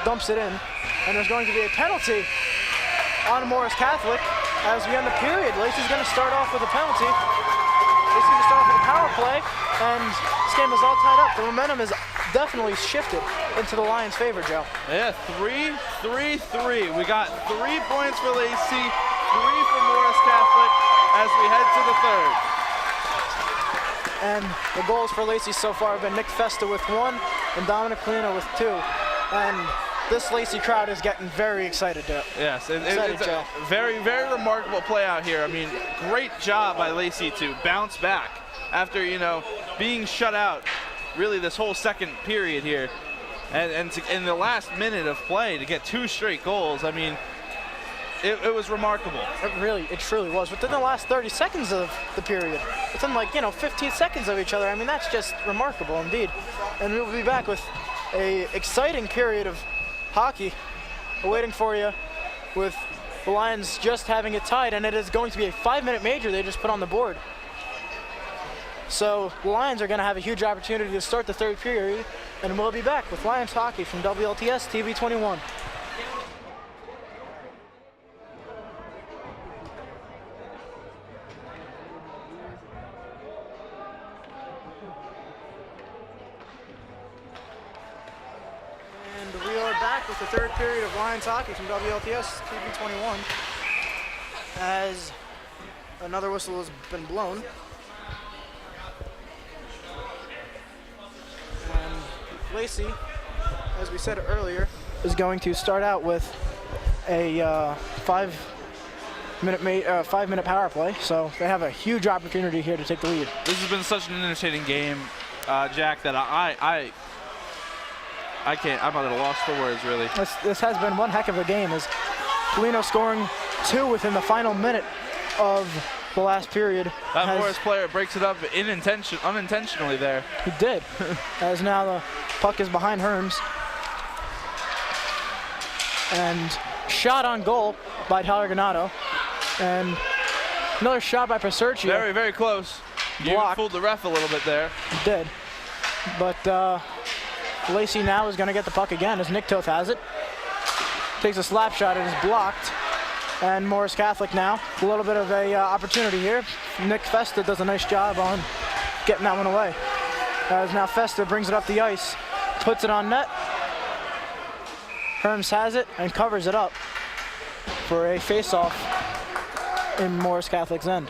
dumps it in. And there's going to be a penalty on Morris Catholic as we end the period. Lacey's going to start off with a penalty. Lacey's going to start off with a power play, and this game is all tied up. The momentum is definitely shifted into the Lions' favor, Joe. Yeah, 3-3-3. We got 3 points for Lacey, 3 for Morris Catholic as we head to the third. And the goals for Lacey so far have been Nick Festa with 1 and Dominic Polino with 2. And this Lacey crowd is getting very excited, Joe. Yes, it's a very, very remarkable play out here. I mean, great job by Lacey to bounce back after, you know, being shut out really this whole second period here. And in the last minute of play to get 2 straight goals, I mean, it was remarkable. It truly was. Within the last 30 seconds of the period, within 15 seconds of each other, I mean, that's just remarkable indeed. And we'll be back with a exciting period of hockey awaiting for you, with the Lions just having it tied, and it is going to be a 5-minute major they just put on the board. So the Lions are going to have a huge opportunity to start the third period, and we'll be back with Lions hockey from WLTS TV 21. With the third period of Lions hockey from WLTS TV 21, as another whistle has been blown. And Lacey, as we said earlier, is going to start out with a 5-minute power play, so they have a huge opportunity here to take the lead. This has been such an entertaining game, Jack, that I can't. I'm at a loss for words, really. This has been one heck of a game, as Polino scoring 2 within the final minute of the last period. That Morris player breaks it up unintentionally there. He did. As now the puck is behind Herms. And shot on goal by Tyler Ganato. And another shot by Paserchio. Very, very close. You fooled the ref a little bit there. He did. But Lacey now is going to get the puck again as Nick Toth has it. Takes a slap shot. It is blocked. And Morris Catholic now. A little bit of a opportunity here. Nick Festa does a nice job on getting that one away. As now Festa brings it up the ice. Puts it on net. Herms has it and covers it up for a face-off in Morris Catholic's end.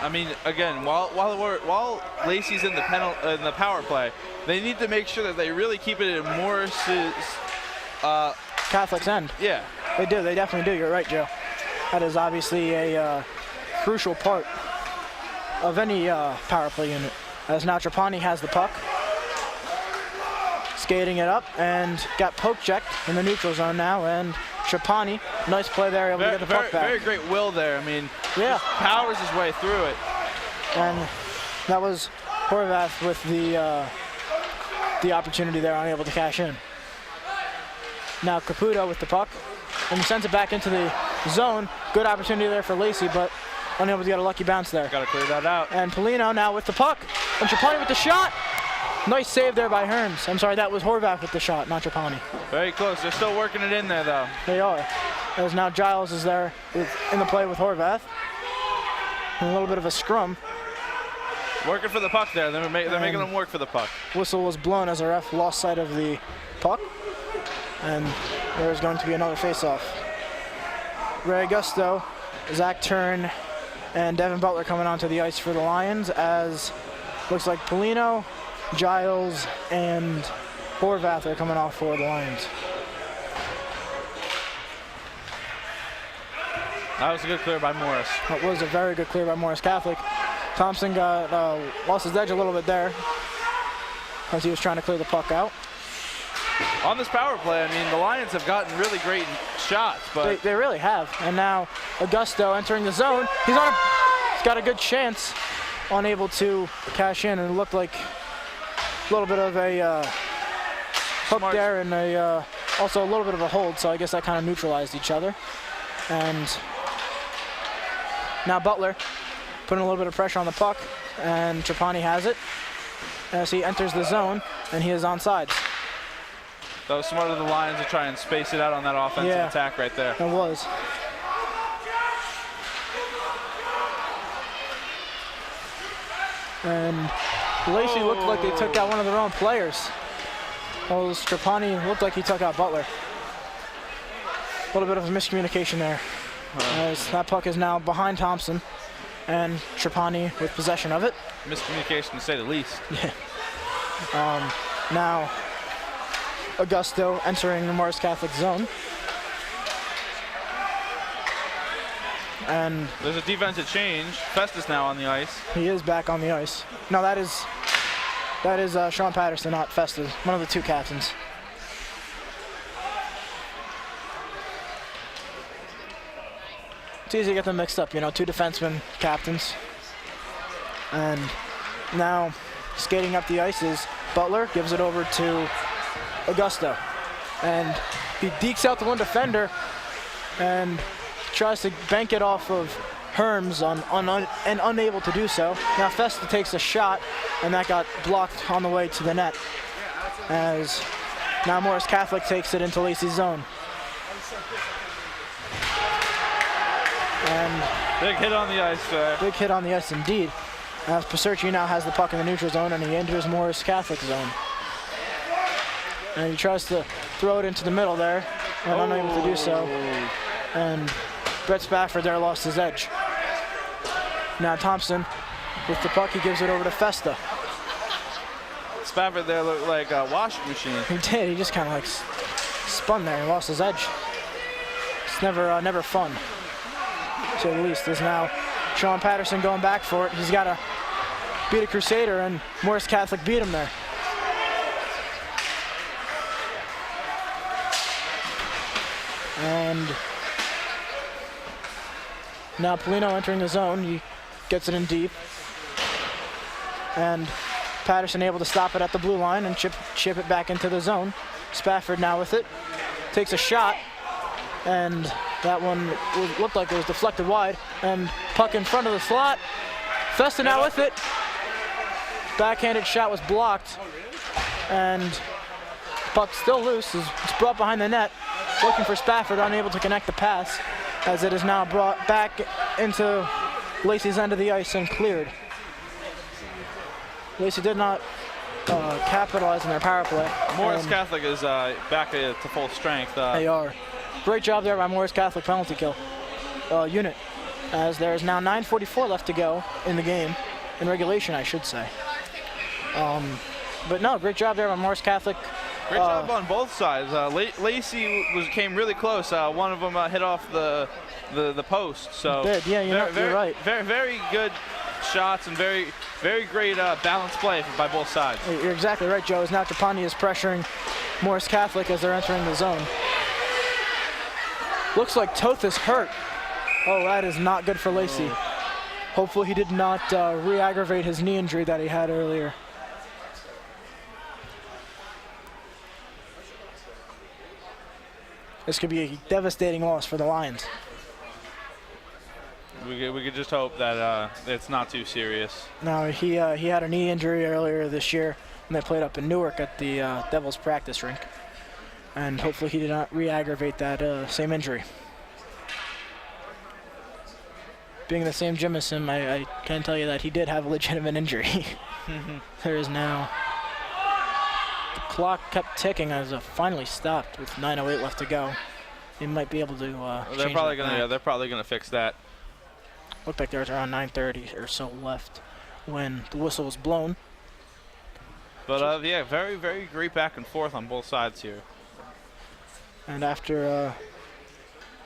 I mean, again, while Lacey's in the power play, they need to make sure that they really keep it in Morris's Catholic's end. Yeah, they do. They definitely do. You're right, Joe. That is obviously a crucial part of any power play unit. As now Trapani has the puck, skating it up and got poke checked in the neutral zone now. And Trapani, nice play there, able to get the puck back. Very great will there. I mean, yeah, just powers his way through it. And that was Horvath with the opportunity there, unable to cash in. Now Caputo with the puck and sends it back into the zone. Good opportunity there for Lacey, but unable to get a lucky bounce there. Got to clear that out. And Polino now with the puck. And Trapani with the shot. Nice save there by Herms. I'm sorry, that was Horvath with the shot, not Trapani. Very close. They're still working it in there, though. They are. As now Giles is there in the play with Horvath. And a little bit of a scrum. Working for the puck there. They're making them work for the puck. Whistle was blown as a ref lost sight of the puck. And there's going to be another face-off. Ray Augusto, Zach Turn, and Devin Butler coming onto the ice for the Lions, as looks like Polino, Giles, and Horvath are coming off for the Lions. That was a good clear by Morris. That was a very good clear by Morris Catholic. Thompson got lost his edge a little bit there as he was trying to clear the puck out. On this power play, I mean, the Lions have gotten really great shots, but they really have. And now Augusto entering the zone. He's got a good chance, unable to cash in, and it looked like a little bit of a hook there, and also a little bit of a hold. So I guess that kind of neutralized each other. And now Butler putting a little bit of pressure on the puck, and Trapani has it as he enters the zone, and he is onside. That was smart of the Lions to try and space it out on that offensive attack right there. It was. And Lacey looked like they took out one of their own players. Well, Trapani looked like he took out Butler. A little bit of a miscommunication there. As that puck is now behind Thompson, and Trapani with possession of it. Miscommunication to say the least. Yeah. Now Augusto entering the Morris Catholic zone. And there's a defensive change. Festus now on the ice. He is back on the ice. No, that is Sean Patterson, not Festus, one of the two captains. It's easy to get them mixed up, you know, two defensemen, captains. And now skating up the ice is Butler, gives it over to Augusto. And he dekes out the one defender and tries to bank it off of Herms and unable to do so. Now Festa takes a shot, and that got blocked on the way to the net. As now Morris Catholic takes it into Lacey's zone. And big hit on the ice there. Big hit on the ice indeed. As Paserchio now has the puck in the neutral zone, and he enters Morris Catholic zone. And he tries to throw it into the middle there, and unable to do so. And Brett Spafford there lost his edge. Now Thompson with the puck, he gives it over to Festa. Spafford there looked like a washing machine. He did. He just kind of like spun there and lost his edge. It's never fun, to say the least. There's now Sean Patterson going back for it. He's got to beat a Crusader, and Morris Catholic beat him there. And now Polino entering the zone. He gets it in deep. And Patterson able to stop it at the blue line and chip it back into the zone. Spafford now with it. Takes a shot. And that one looked like it was deflected wide. And puck in front of the slot. Festa now with it. Backhanded shot was blocked. And puck still loose. It's brought behind the net. Looking for Spafford, unable to connect the pass, as it is now brought back into Lacey's end of the ice and cleared. Lacey did not capitalize on their power play. Morris Catholic is back to full strength. They are. Great job there by Morris Catholic penalty kill unit, as there is now 9:44 left to go in the game, in regulation, I should say. But no, great job there by Morris Catholic. Great job on both sides. Lacey came really close. One of them hit off the post. So did. Yeah, you're right. Very good shots and very great balanced play by both sides. You're exactly right, Joe. As now Trapani is pressuring Morris Catholic as they're entering the zone. Looks like Toth is hurt. Oh, that is not good for Lacey. Hopefully he did not re-aggravate his knee injury that he had earlier. This could be a devastating loss for the Lions. We could just hope that it's not too serious. No, he had a knee injury earlier this year when they played up in Newark at the Devils practice rink. And hopefully he did not re-aggravate that same injury. Being in the same gym as him, I can tell you that he did have a legitimate injury. There is now... The clock kept ticking as it finally stopped with 9:08 left to go. They might be able to they're probably gonna fix that. Looked like there was around 9:30 or so left when the whistle was blown. But yeah, very great back and forth on both sides here. And after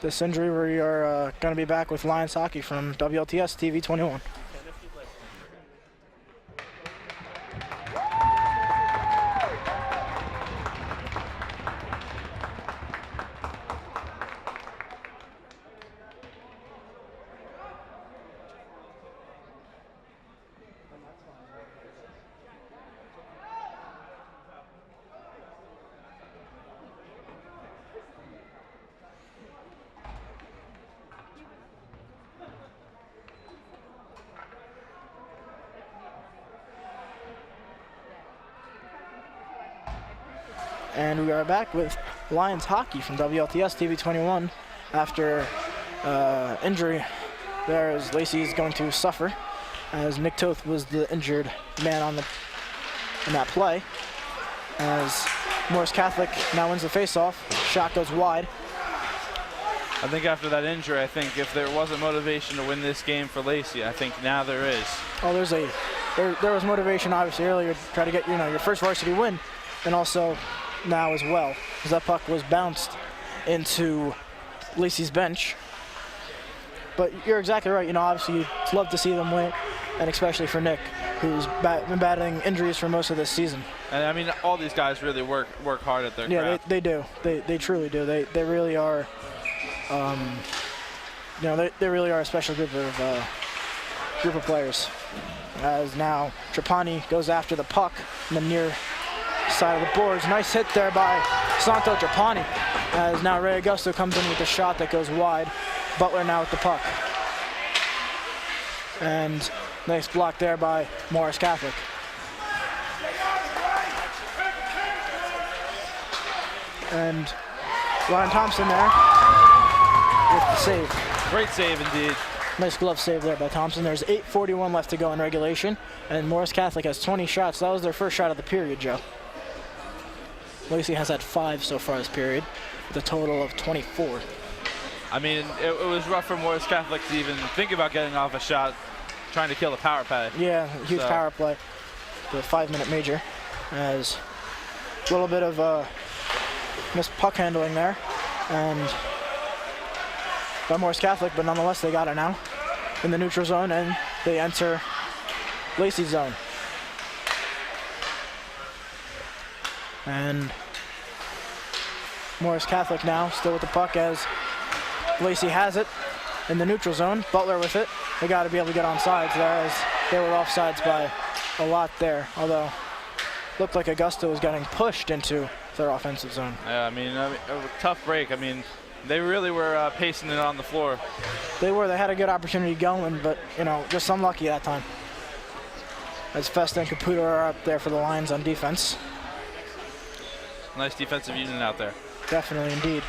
this injury, we are going to be back with Lions hockey from WLTS TV 21. And we are back with Lions hockey from WLTS TV 21 after injury there, as Lacey is going to suffer, as Nick Toth was the injured man in that play. As Morris Catholic now wins the faceoff, shot goes wide. I think after that injury, I think if there wasn't motivation to win this game for Lacey, I think now there is. Oh, there was motivation obviously earlier to try to get your first varsity win, and also now as well, as that puck was bounced into Lacey's bench. But you're exactly right. Obviously you'd love to see them win, and especially for Nick, who's been battling injuries for most of this season. And I mean, all these guys really work hard at their craft. Yeah, they do. They truly do. They really are. They really are a special group of players. As now Trapani goes after the puck in the near side of the boards. Nice hit there by Santo Trapani. As now Ray Augusto comes in with a shot that goes wide. Butler now with the puck. And nice block there by Morris Catholic. And Ryan Thompson there with the save. Great save indeed. Nice glove save there by Thompson. There's 8:41 left to go in regulation, and Morris Catholic has 20 shots. That was their first shot of the period, Joe. Lacey has had 5 so far this period, with a total of 24. I mean, it was rough for Morris Catholic to even think about getting off a shot, trying to kill the power play. Yeah, huge power play. The 5-minute major. As a little bit of missed puck handling there, and by Morris Catholic, but nonetheless they got it now in the neutral zone, and they enter Lacey's zone. And Morris Catholic now still with the puck as Lacey has it in the neutral zone. Butler with it. They got to be able to get on sides there as they were offsides by a lot there. Although looked like Augusta was getting pushed into their offensive zone. Yeah, I mean, a tough break. I mean, they really were pacing it on the floor. They were. They had a good opportunity going, but, you know, just unlucky that time. As Festa and Caputo are up there for the Lions on defense. Nice defensive unit out there. Definitely, indeed.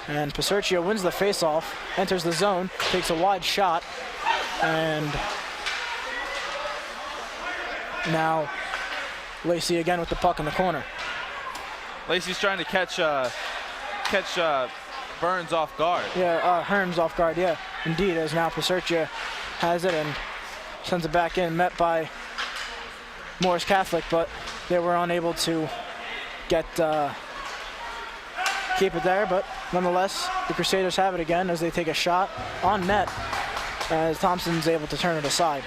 And Paserchio wins the faceoff, enters the zone, takes a wide shot, and now Lacey again with the puck in the corner. Lacey's trying to catch Burns off guard. Yeah, Hearns off guard, yeah. Indeed, as now Paserchio has it and sends it back in, met by Morris Catholic, but they were unable to get keep it there, but nonetheless, the Crusaders have it again as they take a shot on net as Thompson's able to turn it aside.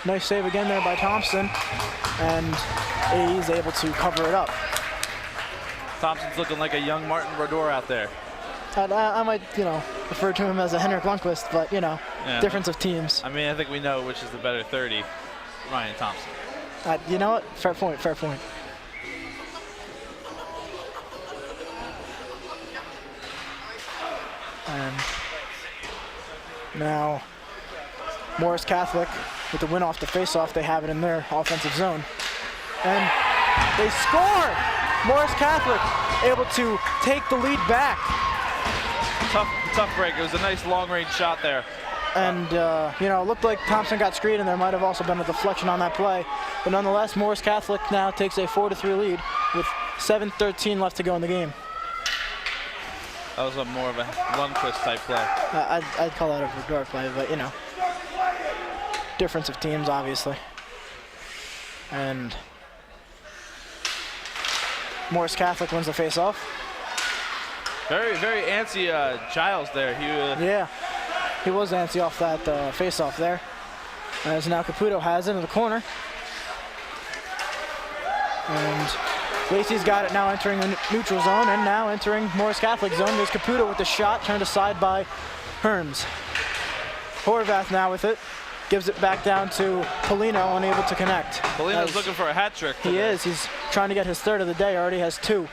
Nice save again there by Thompson, and AE's able to cover it up. Thompson's looking like a young Martin Brodeur out there. I might, you know, refer to him as a Henrik Lundqvist, but, you know, yeah. Difference of teams. I mean, I think we know which is the better 30, Ryan Thompson. You know what? Fair point, fair point. And now Morris Catholic with the win off the faceoff. They have it in their offensive zone. And they score! Morris Catholic able to take the lead back. Tough break. It was a nice long-range shot there. And, you know, it looked like Thompson got screened, and there might have also been a deflection on that play. But nonetheless, Morris Catholic now takes a 4-3 lead with 7:13 left to go in the game. That was more of a Lundqvist type play. I'd call that a Brodeur play, but, you know, difference of teams, obviously. And Morris Catholic wins the faceoff. Very, very antsy Giles there. Yeah, he was antsy off that faceoff there. As now Caputo has it in the corner. And Lacey's got it now entering the neutral zone and now entering Morris Catholic zone. There's Caputo with the shot, turned aside by Hearns. Horvath now with it. Gives it back down to Polino, unable to connect. Polino's looking for a hat trick today. He is. He's trying to get his third of the day. Already has two,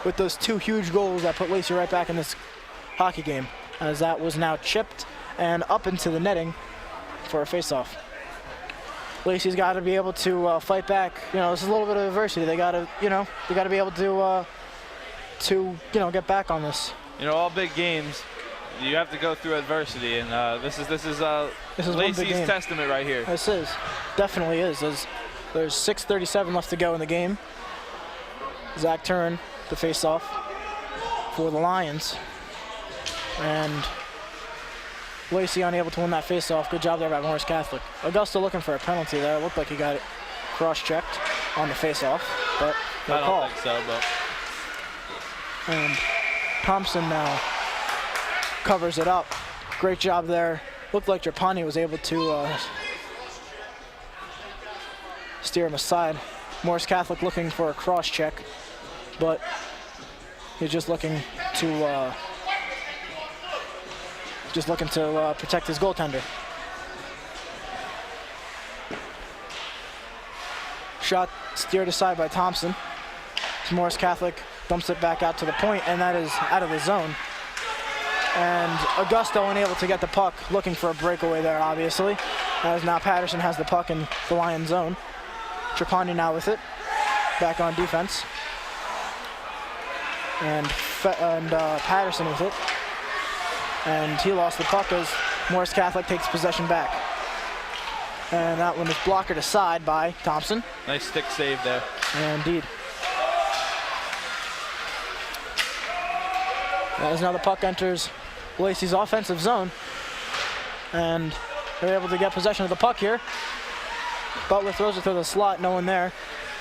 with those two huge goals that put Lacey right back in this hockey game, as that was now chipped and up into the netting for a faceoff. Lacey's got to be able to fight back. You know, this is a little bit of adversity. They got to, you know, they got to be able to get back on this. You know, all big games, you have to go through adversity, and this is Lacey's testament right here. This is, definitely is. There's 6:37 left to go in the game. Zach Turin to face off for the Lions, and Lacey unable to win that face-off. Good job there by Morris Catholic. Augusta looking for a penalty there. It looked like he got it cross-checked on the face-off, but no call. I don't think so, but. And Thompson now covers it up. Great job there. Looked like Trapani was able to steer him aside. Morris Catholic looking for a cross-check, but he's just looking to protect his goaltender. Shot steered aside by Thompson. Morris Catholic dumps it back out to the point, and that is out of the zone. And Augusto unable to get the puck, looking for a breakaway there, obviously. As now Patterson has the puck in the Lion zone. Trapani now with it, back on defense. And Patterson with it. And he lost the puck as Morris Catholic takes possession back. And that one is blockered aside by Thompson. Nice stick save there. Indeed. As now the puck enters Lacey's offensive zone. And they're able to get possession of the puck here. Butler throws it through the slot, no one there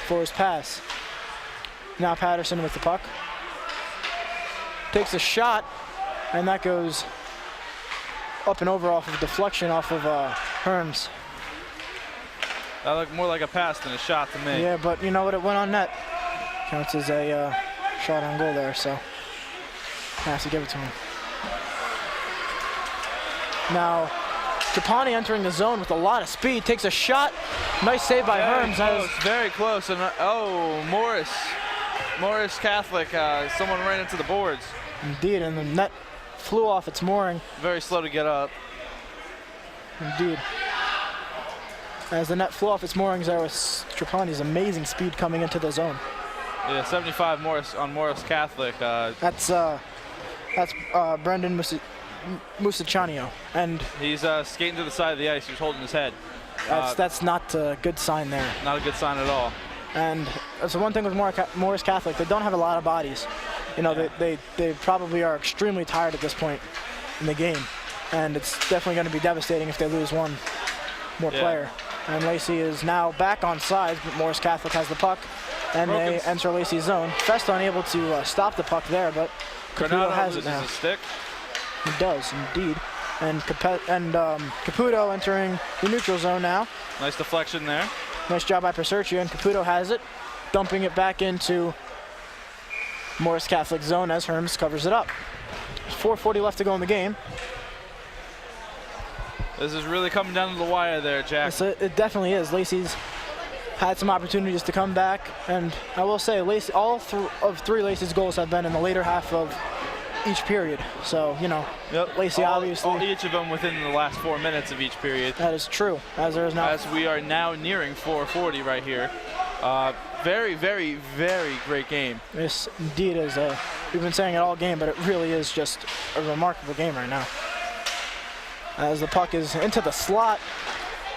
for his pass. Now Patterson with the puck. Takes a shot, and that goes up and over off of deflection off of Hearns. That looked more like a pass than a shot to me. Yeah, but you know what? It went on net. Counts as a shot on goal there, so has to give it to him. Now, Trapani entering the zone with a lot of speed, takes a shot. Nice save by Herms. Very close. And Morris Catholic, someone ran into the boards. Indeed, and the net flew off its mooring. Very slow to get up. Indeed. As the net flew off its moorings, there was Trapani's amazing speed coming into the zone. Yeah, 75 on Morris Catholic. That's Brendan Musachanio, and he's skating to the side of the ice. He was holding his head. That's not a good sign there. Not a good sign at all. And that's the one thing with Morris Catholic, they don't have a lot of bodies. You know, they probably are extremely tired at this point in the game, and it's definitely going to be devastating if they lose one more player. And Lacey is now back on sides, but Morris Catholic has the puck, and they enter Lacey's zone. Festa unable to stop the puck there, but Caputo has it now. A stick. He does, indeed. And Caputo entering the neutral zone now. Nice deflection there. Nice job by Perserchio, and Caputo has it, dumping it back into Morris Catholic zone as Herms covers it up. 4:40 left to go in the game. This is really coming down to the wire there, Jack. Yes, it definitely is. Lacey's had some opportunities to come back, and I will say all three Lacey's goals have been in the later half of each period. So, you know, Lacey obviously... each of them within the last 4 minutes of each period. That is true, as there is now... As we are now nearing 4:40 right here. Very, very, very great game. This indeed is. We've been saying it all game, but it really is just a remarkable game right now. As the puck is into the slot.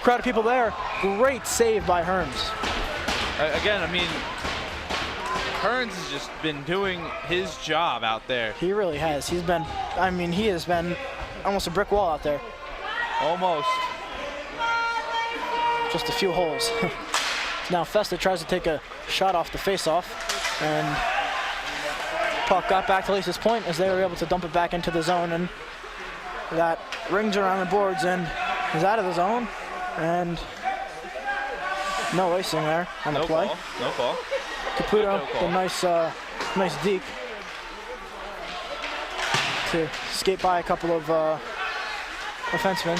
Crowd of people there. Great save by Herms. Again, I mean, Hearns has just been doing his job out there. He really has. He has been almost a brick wall out there. Almost. Just a few holes. Now Festa tries to take a shot off the face-off, and puck got back to Lacey's point as they were able to dump it back into the zone, and that rings around the boards and is out of the zone, and no icing there on the play. No call. Caputo, a nice deke to skate by a couple of offensemen,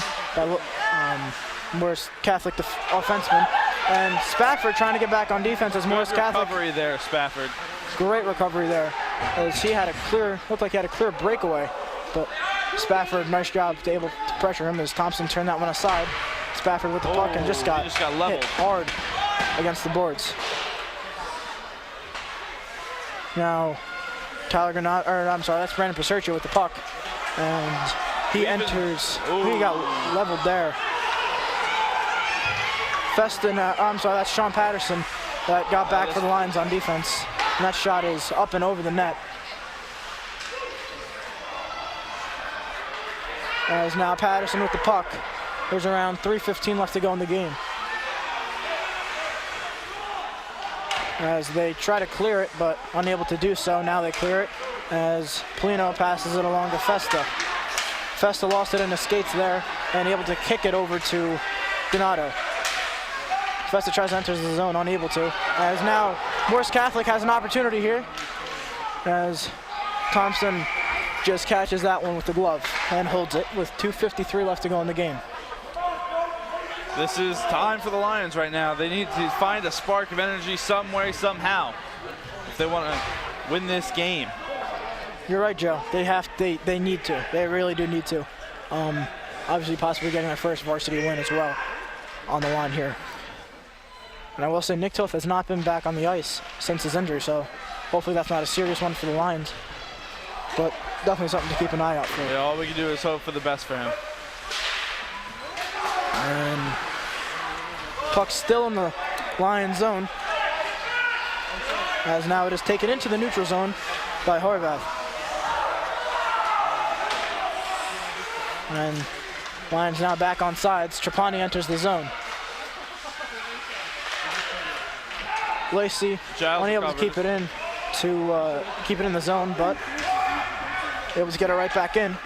Morris Catholic offenseman, and Spafford trying to get back on defense as Morris Catholic. Recovery there, Spafford. Great recovery there, as he had looked like he had a clear breakaway, but Spafford, nice job to able to pressure him as Thompson turned that one aside. Spafford with the puck and just got leveled hit hard against the boards. Now, that's Brandon Perserchio with the puck, and he enters. He got leveled there. That's Sean Patterson that got back for the Lions on defense, and that shot is up and over the net. As now Patterson with the puck. There's around 3:15 left to go in the game. As they try to clear it, but unable to do so. Now they clear it as Polino passes it along to Festa. Festa lost it in the skates there and able to kick it over to Donato. Festa tries to enter the zone, unable to. As now Morris Catholic has an opportunity here as Thompson just catches that one with the glove and holds it with 2:53 left to go in the game. This is time for the Lions right now. They need to find a spark of energy some way, somehow, if they want to win this game. You're right, Joe. They need to. They really do need to. Obviously, possibly getting their first varsity win as well on the line here. And I will say Nick Toth has not been back on the ice since his injury, so hopefully that's not a serious one for the Lions. But definitely something to keep an eye out for. Yeah, all we can do is hope for the best for him. And puck still in the Lions zone, as now it is taken into the neutral zone by Horvath. And Lions now back on sides. Trapani enters the zone. Lacey unable to keep it in the zone, but able to get it right back in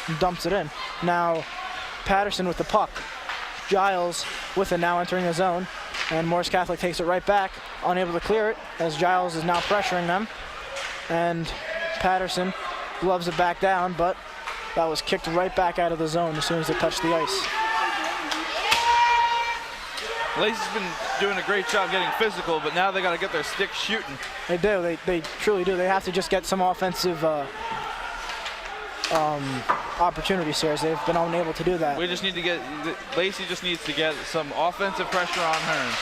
and dumps it in. Now Patterson with the puck. Giles with it now entering the zone. And Morris Catholic takes it right back, unable to clear it, as Giles is now pressuring them. And Patterson gloves it back down, but that was kicked right back out of the zone as soon as it touched the ice. Lacey's been doing a great job getting physical, but now they got to get their sticks shooting. They do. They truly do. They have to just get some offensive opportunities here, as they've been unable to do that. We just need to get, Lacey just needs to get some offensive pressure on Hearns.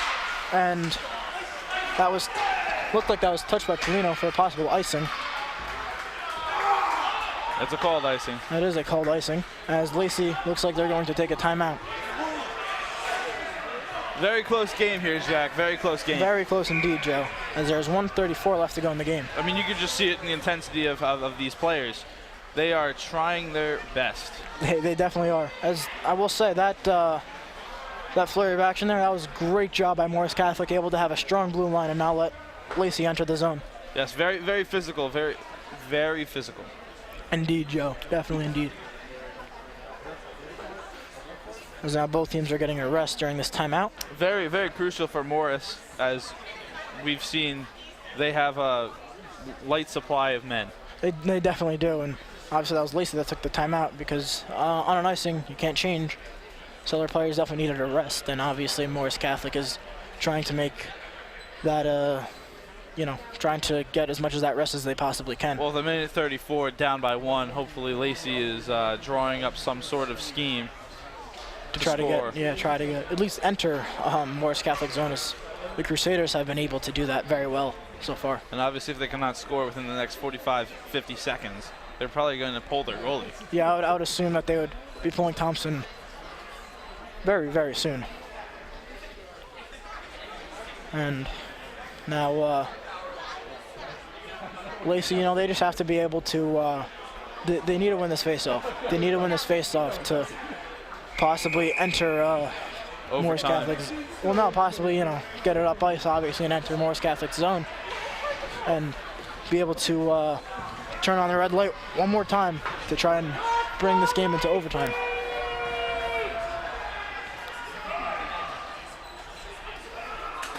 And that looked like that was touched by Polino for a possible icing. That's a called icing. That is a called icing, as Lacey looks like they're going to take a timeout. Very close game here, Jack. Very close game. Very close indeed, Joe, as there's 1:34 left to go in the game. I mean, you could just see it in the intensity of these players. They are trying their best. They definitely are. As I will say, that flurry of action there, that was a great job by Morris Catholic, able to have a strong blue line and not let Lacey enter the zone. Yes, very, very physical. Very, very physical. Indeed, Joe. Definitely indeed. As now both teams are getting a rest during this timeout. Very, very crucial for Morris, as we've seen they have a light supply of men. They definitely do, and obviously that was Lacey that took the timeout, because on an icing you can't change, so their players definitely needed a rest, and obviously Morris Catholic is trying to make that, trying to get as much of that rest as they possibly can. Well, the minute 34 down by 1, hopefully Lacey is drawing up some sort of scheme to try score. to get at least enter Morris Catholic zone, as the Crusaders have been able to do that very well so far. And obviously if they cannot score within the next 45, 50 seconds, they're probably going to pull their goalie. Yeah, I would assume that they would be pulling Thompson very, very soon. And now Lacey, they just have to be able to, they need to win this face-off. They need to win this face-off to possibly enter Morris Catholic's, well, no, possibly, get it up ice, obviously, and enter Morris Catholic's zone, and be able to turn on the red light one more time to try and bring this game into overtime.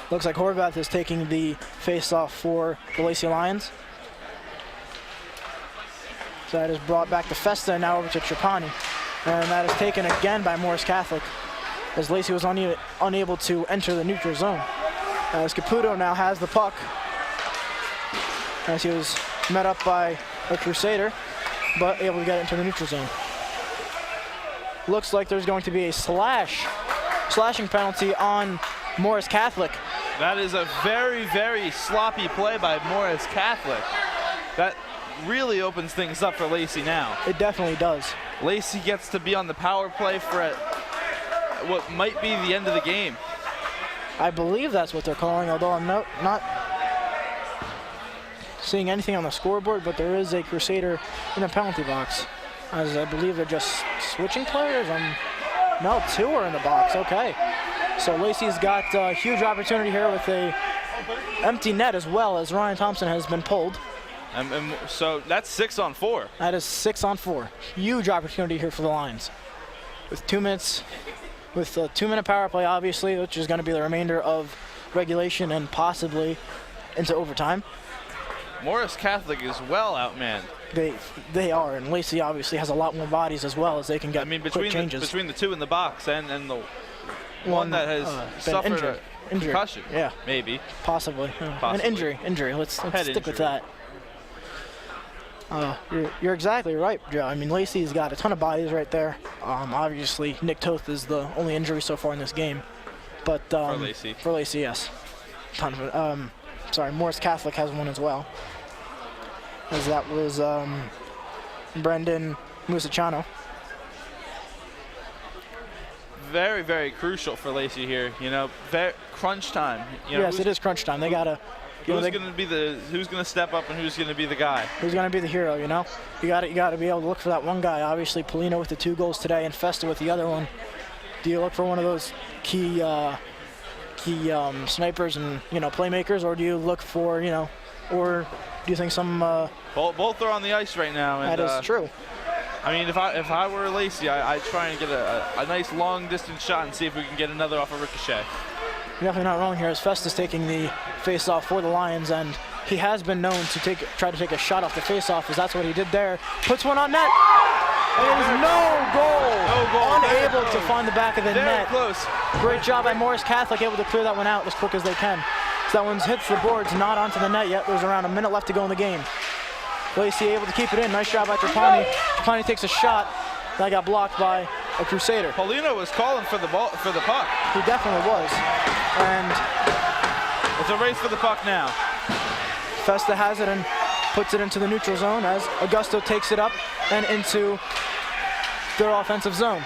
Looks like Horvath is taking the face-off for the Lacey Lions. So that is brought back to Festa, and now over to Trapani. And that is taken again by Morris Catholic, as Lacey was unable to enter the neutral zone. As Caputo now has the puck, as he was met up by a Crusader, but able to get into the neutral zone. Looks like there's going to be a slashing penalty on Morris Catholic. That is a very, very sloppy play by Morris Catholic. That really opens things up for Lacey now. It definitely does. Lacey gets to be on the power play for what might be the end of the game. I believe that's what they're calling, although I'm not seeing anything on the scoreboard, but there is a Crusader in the penalty box, as I believe they're just switching players. No, 2 are in the box. Okay. So Lacey's got a huge opportunity here with a empty net, as well as Ryan Thompson has been pulled. And so that's 6 on 4. That is 6 on 4. Huge opportunity here for the Lions. With 2 minutes, with a 2-minute power play, obviously, which is going to be the remainder of regulation and possibly into overtime. Morris Catholic is well outmanned. They are, and Lacey obviously has a lot more bodies as well, as they can get quick changes. Between the 2 in the box and the one that has suffered a concussion. Yeah. Maybe. Possibly. An injury. Let's stick with that. You're exactly right, Joe. I mean, Lacey's got a ton of bodies right there. Obviously, Nick Toth is the only injury so far in this game. But for Lacey. For Lacey, yes. Ton of it. Morris Catholic has one as well. As that was Brendan Musiciano. Very, very crucial for Lacey here. Very crunch time. Yes, it is crunch time. They gotta. Who's going to step up and who's going to be the guy? Who's going to be the hero? You got to be able to look for that one guy. Obviously, Polino with the 2 goals today, and Festa with the other one. Do you look for one of those key snipers and playmakers, or do you look for or do you think some? Both are on the ice right now. And, that is true. I mean, if I were Lacey, I'd try and get a nice long distance shot and see if we can get another off a ricochet. definitely not wrong here as Festus taking the face-off for the Lions, and he has been known to try to take a shot off the face-off, as that's what he did there. Puts one on net. And it is no goal. Unable to find the back of the net. Close. Great job by Morris Catholic, able to clear that one out as quick as they can. So that one's hits the boards, not onto the net yet. There's around a minute left to go in the game. Lacey able to keep it in. Nice job by Trapani. Trapani takes a shot that got blocked by a Crusader. Paulino was calling for the ball, for the puck. He definitely was. And it's a race for the puck now. Festa has it and puts it into the neutral zone as Augusto takes it up and into their offensive zone.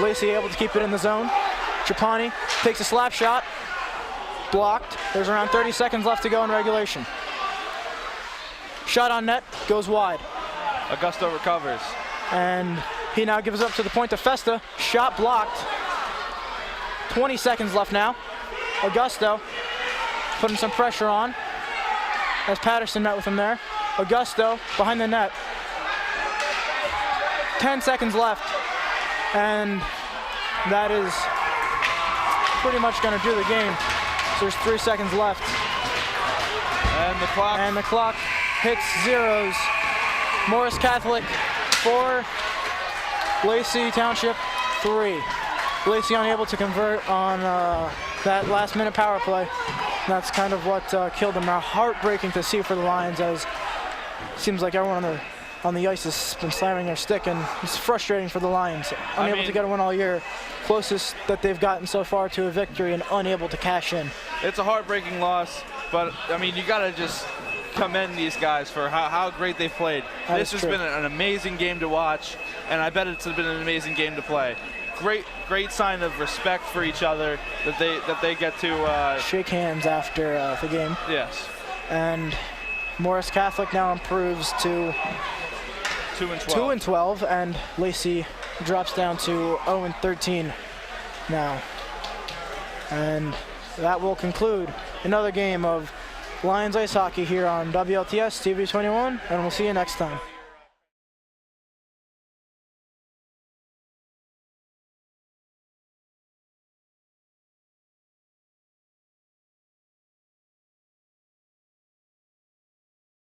Lacey able to keep it in the zone. Trapani takes a slap shot. Blocked. There's around 30 seconds left to go in regulation. Shot on net, goes wide. Augusto recovers. And he now gives up to the point to Festa. Shot blocked. 20 seconds left now. Augusto putting some pressure on as Patterson met with him there. Augusto behind the net. 10 seconds left. And that is pretty much going to do the game. So there's 3 seconds left. And the clock hits zeros. Morris Catholic 4, Lacey Township 3. Lacey unable to convert on that last minute power play. That's kind of what killed them. Now heartbreaking to see for the Lions, as it seems like everyone on the ice has been slamming their stick, and it's frustrating for the Lions. Unable to get a win all year. Closest that they've gotten so far to a victory and unable to cash in. It's a heartbreaking loss, but I mean, you gotta just commend these guys for how great they've played. This has been an amazing game to watch, and I bet it's been an amazing game to play. Great sign of respect for each other that they get to shake hands after the game. Yes. And Morris Catholic now improves to 2-12, and Lacey drops down to 0-13 now. And that will conclude another game of Lions Ice Hockey here on WLTS TV 21, and we'll see you next time.